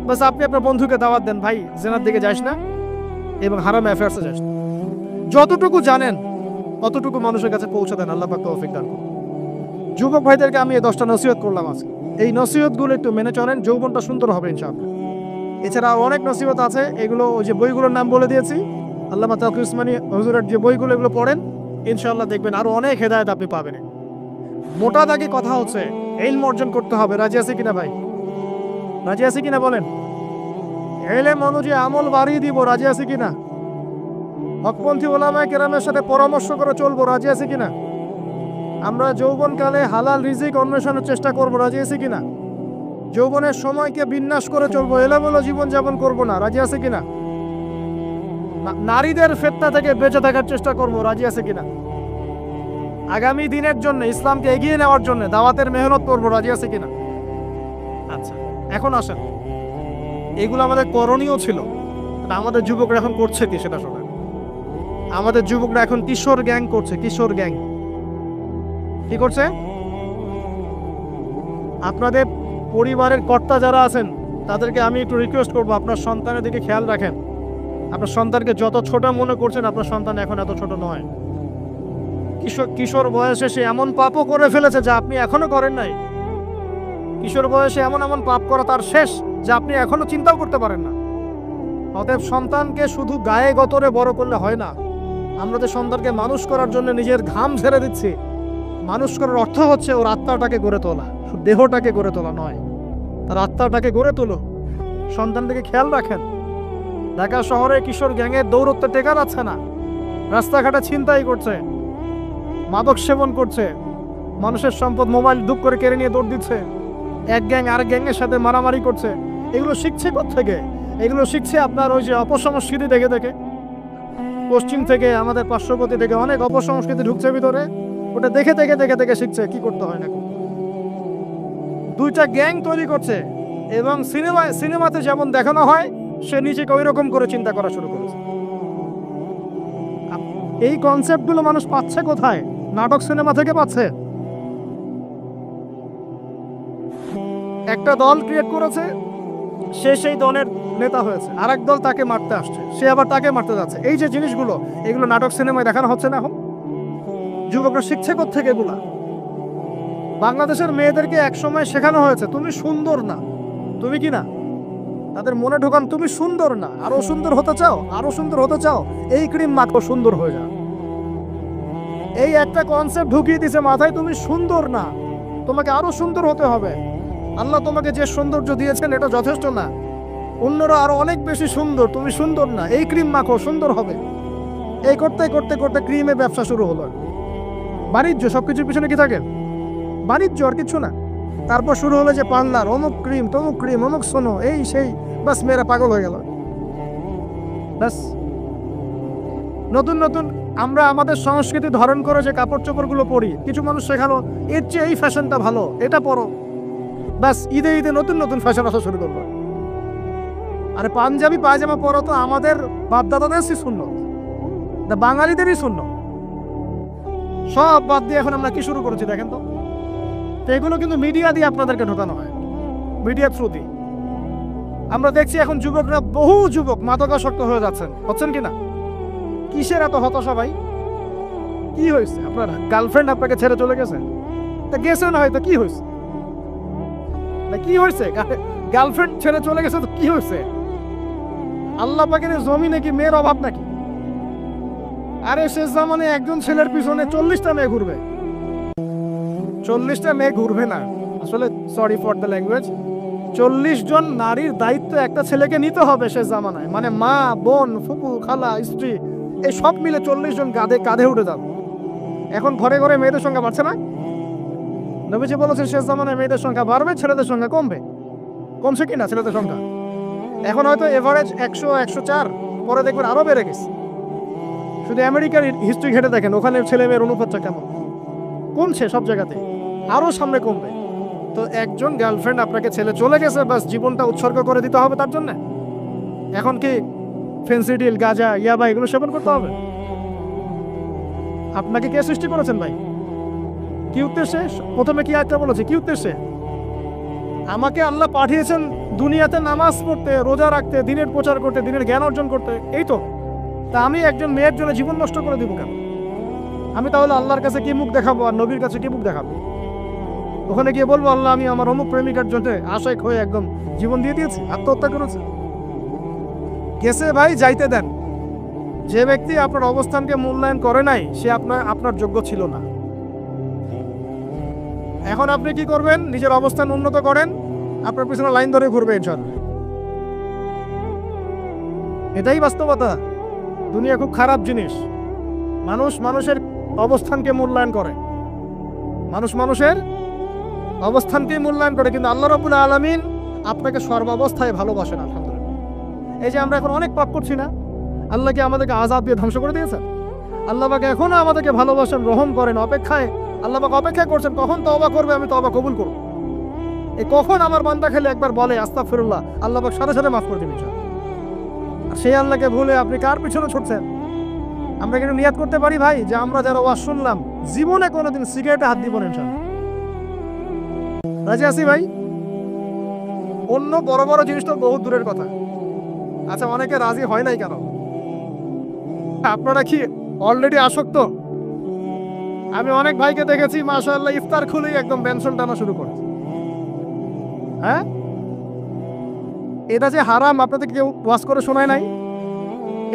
বাস আপনি আপনার বন্ধুকে দাওয়াত দেন, ভাই জেনার দিকে যাস না এবং হারাম অ্যাফেয়ার্সে যাস না। যতটুকু জানেন অতটুকু মানুষের কাছে পৌঁছে দেন, আল্লাহ পাক তৌফিক দান করুন। যুবক ভাইদেরকে আমি এই 10টা নসিহত করলাম আজকে, এই নসিহতগুলো একটু মেনে চলেন, যৌবনটা সুন্দর হবে ইনশাআল্লাহ। এছাড়া অনেক নসিহত আছে, এগুলো ওই যে বইগুলোর নাম বলে দিয়েছি, আল্লামা তাকি উসমানী হুজুরের যে বইগুলো, এগুলো পড়েন, ইনশাআল্লাহ দেখবেন আরো অনেক হেদায়েত আপনি পাবেন। মোটা দাগে কথা হচ্ছে ইলম অর্জন করতে হবে। রাজি আছে কিনা ভাই? রাজি আছে কিনা বলেন? ইলম অনুযায়ী আমল বাড়িয়ে দিব, রাজি আছে কিনা? হকপন্থী ওলামায়ে কেরামের সাথে পরামর্শ করে চলবো, রাজি আছে কিনা? আমরা যৌবনকালে হালাল রিজিক অন্বেষণের চেষ্টা করবো, রাজি আছে কিনা? যৌবনের সময়কে বিন্যাস করে চলবো, এলোমেলো জীবনযাপন করবো না, রাজি আছে কিনা? নারীদের ফিতনা থেকে বেঁচে থাকার চেষ্টা করবো, রাজি আছে কিনা? আগামী দিনের জন্য, ইসলামকে এগিয়ে নেওয়ার জন্য দাওয়াতের মেহনত করবো, রাজি আছে কিনা? আচ্ছা, এখন আসেন, এগুলো আমাদের করণীয় ছিল, আমাদের যুবকরা এখন করছে কি সেটা শোনেন। আমাদের যুবকরা এখন কিশোর গ্যাং করছে, কিশোর গ্যাং। কি করছে? আপনাদের পরিবারের কর্তা যারা আছেন তাদেরকে আমি একটু রিকোয়েস্ট করবো, আপনার সন্তানের দিকে খেয়াল রাখেন। আপনার সন্তানকে যত ছোট মনে করছেন, আপনার সন্তান এখন এত ছোট নয়। কিশোর বয়সে সে এমন পাপও করে ফেলেছে যা আপনি এখনো করেন নাই। কিশোর বয়সে এমন এমন পাপ করা তার শেষ যা আপনি এখনো চিন্তাও করতে পারেন না। অতএব সন্তানকে শুধু গায়ে গতরে বড় করলে হয় না। আমরা যে সন্তানকে মানুষ করার জন্য নিজের ঘাম ছেড়ে দিচ্ছি, মানুষ করার অর্থ হচ্ছে ওর আত্মাটাকে গড়ে তোলা, শুধু দেহটাকে গড়ে তোলা নয়, তার আত্মাটাকে গড়ে তোলো। সন্তানটাকে খেয়াল রাখেন। ঢাকা শহরে কিশোর গ্যাংয়ের দৌরত্বে টেকা যাচ্ছে না, রাস্তাঘাটে ছিনতাই করছে, মাদক সেবন করছে, মানুষের সম্পদ মোবাইল দুপ করে কেড়ে নিয়ে দৌড় দিচ্ছে, এক গ্যাং আরেক গ্যাংয়ের সাথে মারামারি করছে। এগুলো শিখছে কোত্থেকে? এগুলো শিখছে আপনার ওই যে অপসংস্কৃতি দেখে দেখে। পশ্চিম থেকে, আমাদের পার্শ্ববর্তী থেকে অনেক অপসংস্কৃতি ঢুকছে ভিতরে, ওটা দেখে দেখে দেখে দেখে শিখছে কি করতে হয় না। দুইটা গ্যাং তৈরি করছে এবং সিনেমাতে যেমন দেখানো হয় সে নিজেকে ওই রকম করে চিন্তা করা শুরু করেছে। এই কনসেপ্টগুলো মানুষ পাচ্ছে কোথায়? নাটক সিনেমা থেকে পাচ্ছে। একটা দল ক্রিয়েট করেছে, সে সেই দলের নেতা হয়েছে, আরেক দল তাকে মারতে আসছে, সে আবার তাকে মারতে যাচ্ছে। এই যে জিনিসগুলো, এগুলো নাটক সিনেমায় দেখানো হচ্ছে না এখন? যুবকরা শিখছে কোত্থেকে এগুলা? বাংলাদেশের মেয়েদেরকে একসময় শেখানো হয়েছে তুমি সুন্দর না, তুমি কি না, তাদের মনে ঢোকান তুমি সুন্দর না, আরো সুন্দর হতে চাও, আরো সুন্দর হতে চাও, এই ক্রিম মাখো সুন্দর হয়ে যাও। এই একটা কনসেপ্ট ঢুকিয়ে দিছে মাথায়, তুমি সুন্দর না, তোমাকে আরো সুন্দর হতে হবে। আল্লাহ তোমাকে যে সৌন্দর্য দিয়েছেন এটা যথেষ্ট না, অন্যরা আরো অনেক বেশি সুন্দর, তুমি সুন্দর না, এই ক্রিম মাখো সুন্দর হবে। এই করতে করতে করতে ক্রিমের ব্যবসা শুরু হলো। বাণিজ্য, সবকিছুর পিছনে কি থাকে? বাণিজ্য, আর কিছু না। তারপর শুরু হলো যে পার্লার, অমুক ক্রিম তমুক ক্রিম, অমুক সোনো, এই সেই, বাস মেয়েরা পাগল হয়ে গেল। বাস নতুন নতুন আমরা আমাদের সংস্কৃতি ধারণ করে যে কাপড় চোপড়গুলো পরি, কিছু মানুষ শেখালো এর চেয়ে এই ফ্যাশনটা ভালো, এটা পরো। বাস ঈদে ঈদে নতুন নতুন ফ্যাশন আসা শুরু করলো। আরে পাঞ্জাবি পায়জামা পরো তো আমাদের বাপদাদাদেরই সুন্নত, বাঙালিদেরই সুন্নত। সব বাদ দিয়ে এখন আমরা কি শুরু করেছি দেখেন তো? এগুলো কিন্তু মিডিয়া দিয়ে আপনাদেরকে ঢোকানো হয়, মিডিয়া থ্রু দিয়ে। আমরা দেখছি এখন যুবকরা, বহু যুবক মাদকাসক্ত হয়ে যাচ্ছেন, হচ্ছেন কিনা? কিসের এত হতাশা ভাই? কি হয়েছে? আপনার গার্লফ্রেন্ড আপনাকে ছেড়ে চলে গেছে? তা গেছে না হয়তো, কি হয়েছে? কি হয়েছে? গার্লফ্রেন্ড ছেড়ে চলে গেছে তো কি হয়েছে? আল্লাহ পাকের জমি নাকি মেয়ের অভাব নাকি? আরে শেষ জামানে একজন ছেলের পিছনে 40টা মেয়ে ঘুরবে। 40টা মেয়ে ঘুরবে না, আসলে সরি ফর দ্য ল্যাঙ্গুয়েজ, 40 জন নারীর দায়িত্ব একটা ছেলেকে নিতে হবে শেষ জামানায়। মানে মা, বোন, ফুপু, খালা, স্ত্রী, এই সব মিলে 40 জন কাঁধে উঠে যাবে। এখন ঘরে ঘরে মেয়েদের সংখ্যা বাড়ছে না? নবীজি বলেছেন শেষ জামানায় মেয়েদের সংখ্যা বাড়বে, ছেলেদের সংখ্যা কমবে। কমছে কিনা ছেলেদের সংখ্যা? এখন হয়তো এভারেজ 100, 104, পরে দেখবেন আরো বেড়ে গেছে। শুধু আমেরিকার হিস্ট্রি ঘেটে দেখেন, ওখানে ছেলে মেয়ের অনুপাতটা কেমন। কমছে সব জায়গাতে, আরো সামনে কমবে। তো একজন গার্লফ্রেন্ড আপনাকে ছেলে চলে গেছে, বাস জীবনটা উৎসর্গ করে দিতে হবে তার জন্য? এখন কি ফেন্সিডিল, গাঁজা, ইয়াবা এগুলো সেবন করতে হবে? আপনাকে কে সৃষ্টি করেছেন ভাই? কি উদ্দেশ্যে? প্রথমে কি আয়াতটা বলেছে, কি উদ্দেশ্যে? আমাকে আল্লাহ পাঠিয়েছেন দুনিয়াতে নামাজ পড়তে, রোজা রাখতে, দিনের প্রচার করতে, দিনের জ্ঞান অর্জন করতে, এই তো। তা আমি একজন মেয়ের জন্য জীবন নষ্ট করে দিব কেন? আমি তাহলে আল্লাহর কাছে কি মুখ দেখাবো আর নবীর কাছে কি মুখ দেখাবো? ওখানে গিয়ে বলবো আল্লাহ আমি আমার অমুক প্রেমিকার জন্য আশায় হয়ে একদম জীবন দিয়ে দিয়েছি, আত্মহত্যা করেছে? গেছে ভাই, যাইতে দেন। যে ব্যক্তি আপনার অবস্থানকে মূল্যায়ন করে নাই, সে আপনার যোগ্য ছিল না। এখন আপনি কি করবেন? নিজের অবস্থান উন্নত করেন, আপনার পিছনে লাইন ধরে ঘুরবে ইনশাআল্লাহ। এটাই বাস্তবতা। দুনিয়া খুব খারাপ জিনিস। মানুষ মানুষের অবস্থানকে মূল্যায়ন করে, মানুষ মানুষের অবস্থানকে মূল্যায়ন করে, কিন্তু আল্লাহ রাব্বুল আলামিন আপনাকে সর্বাবস্থায় ভালোবাসেন। আলহামদুলিল্লাহ। এই যে আমরা এখন অনেক পাপ করছি না, আল্লাহ কি আমাদেরকে আযাব দিয়ে ধ্বংস করে দিয়েছেন? আল্লাহ পাক এখনো আমাদেরকে ভালোবাসেন, রহম করেন, অপেক্ষায় আল্লাহ পাক অপেক্ষা করছেন কখন তওবা করবে, আমি তওবা কবুল করব। এই কখন আমার বান্দা খেলে একবার বলে আস্তাগফিরুল্লাহ, আল্লাহ পাক সাথে সাথে মাফ করে দিবেন। আর সেই আল্লাহকে ভুলে আপনি কার পিছনে ছুটছেন? আমরা কিন্তু নিয়াত করতে পারি ভাই যে আমরা যারা ওয়াজ শুনলাম জীবনে কোনোদিন সিগারেটে হাত দিব না ইনশাআল্লাহ। রাজি আছি ভাই? অন্য বড় বড় জিনিস তো বহু দূরের কথা। আচ্ছা, অনেকে রাজি হয় নাই কেন? আপনারা কি অলরেডি আসক্ত? আমি অনেক ভাইকে দেখেছি মাশাআল্লাহ ইফতার খুলেই একদম বেনসন টানা শুরু করে। হ্যাঁ, এটা যে হারাম আপনাদের কেউ ওয়াজ করে শোনায় নাই?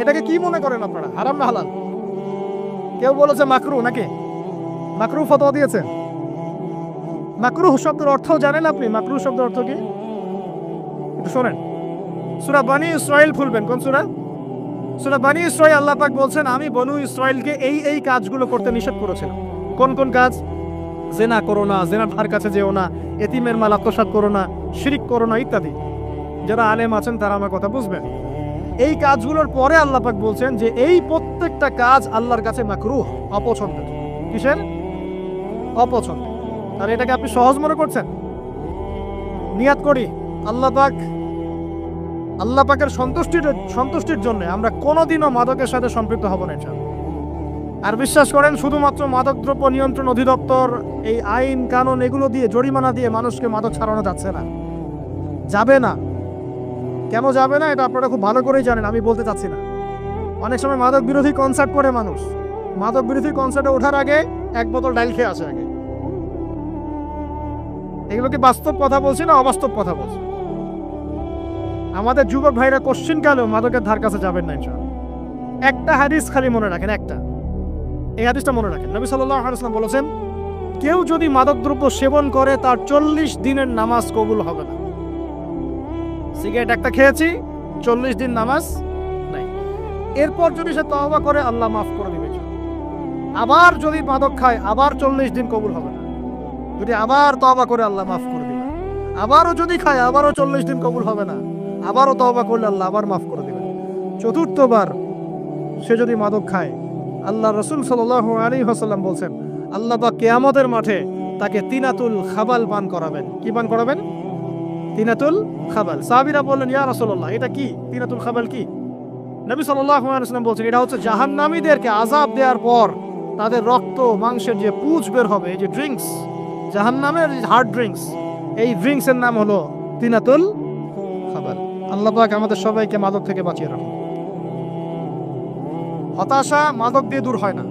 এটাকে কি মনে করেন আপনারা, হারাম না হালাল? কেউ বলেছে মাকরু, নাকি মাকরু ফতোয়া দিয়েছে? মাকরু শব্দের অর্থ জানেন আপনি? মাকরু শব্দের অর্থ কি একটু শোনেন। সূরা বনী ইসরাইল খুলবেন। কোন সূরা? সূরা বনী ইসরাইল। আল্লাহ পাক বলছেন আমি বনু ইসরাইলকে এই কাজগুলো করতে নিষেধ করেছিলাম। কোন কোন কাজ? জেনা করো না, জেনার ধার কাছে যেও না, এতিমের মাল আত্মসাৎ করো না, শিরিক করো না, ইত্যাদি। যারা আলেম আছেন তারা আমার কথা বুঝবেন। এই কাজগুলোর পরে আল্লাহ পাক বলছেন যে এই প্রত্যেকটা কাজ আল্লাহর কাছে মাকরুহ, অপছন্দের। কিসের? অপছন্দের। আর এটাকে আপনি সহজ মনে করছেন? নিয়াত করি আল্লাহ পাকের সন্তুষ্টির জন্য আমরা কোনোদিনও মাদকের সাথে সম্পৃক্ত হব না ইনশাআল্লাহ। আর বিশ্বাস করেন, শুধুমাত্র মাদকদ্রব্য নিয়ন্ত্রণ অধিদপ্তর এই আইন কানুন এগুলো দিয়ে, জরিমানা দিয়ে মানুষকে মাদক ছাড়ানো যাচ্ছে না, যাবে না। কেন যাবে না এটা আপনারা খুব ভালো করেই জানেন, আমি বলতে চাচ্ছি না। অনেক সময় মাদক বিরোধী কনসার্ট করে মানুষ, মাদক বিরোধী কনসার্টে ওঠার আগে এক বোতল ডাইল খেয়ে আসে আগে। এগুলো কি বাস্তব কথা বলছি না অবাস্তব কথা বলছি? আমাদের যুবক ভাইরা কোশ্চিন কালেও মাদকের ধার কাছে যাবেন না ইনশাআল্লাহ। একটা হাদিস খালি মনে রাখেন, এই হাদিসটা মনে রাখেন। নবী সাল্লাল্লাহু আলাইহি ওয়াসাল্লাম বলেছেন কেউ যদি মাদকদ্রব্য সেবন করে তার 40 দিনের নামাজ কবুল হবে না। সিগারেট একটা খেয়েছি, 40 দিন নামাজ নাই। এরপর যদি সে তওবা করে আল্লাহ মাফ করে দিবে। আবার যদি মাদক খায় আবার 40 দিন কবুল হবে না। যদি আবার তওবা করে আল্লাহ মাফ করে দিবে। আবারও যদি খায় আবারও 40 দিন কবুল হবে না। আবারও তওবা করলে আল্লাহ আবার মাফ করে দিবেন। চতুর্থবার সে যদি মাদক খায়, আল্লাহ রাসূল সাল্লাল্লাহু আলাইহি ওয়াসাল্লাম বলছেন আল্লাহ পাক কিয়ামতের মাঠে তাকে তিনাতুল খাবাল পান করাবেন। কি পান করাবেন? তিনাতুল খাবাল। সাহাবীরা বললেন ইয়া রাসূলুল্লাহ এটা কি? তিনাতুল খাবাল কি? নবী সাল্লাল্লাহু আলাইহি ওয়াসাল্লাম বলছেন এটা হচ্ছে জাহান্নামীদেরকে আযাব দেওয়ার পর তাদের রক্ত মাংসের যে পুঁজ বের হবে, এই যে ড্রিঙ্কস, জাহান্নামের হার্ড ড্রিঙ্কস, এই ড্রিঙ্কসের নাম হলো তিনাতুল খাবাল। আল্লাহ পাক আমাদের সবাইকে মাদক থেকে বাঁচিয়ে রাখুন। হতাশা মাদক দিয়ে দূর হয় না।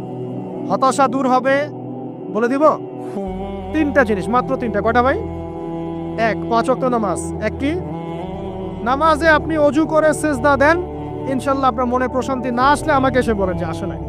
হতাশা দূর হবে, বলে দিব, 3টা জিনিস, মাত্র 3টা। কয়টা ভাই? 1, 5 ওয়াক্ত নামাজ। এক কি? নামাজে আপনি অজু করে সিজদা দেন, ইনশাআল্লাহ আপনার মনে প্রশান্তি না আসলে আমাকে এসে বলেন যে আসে নাই।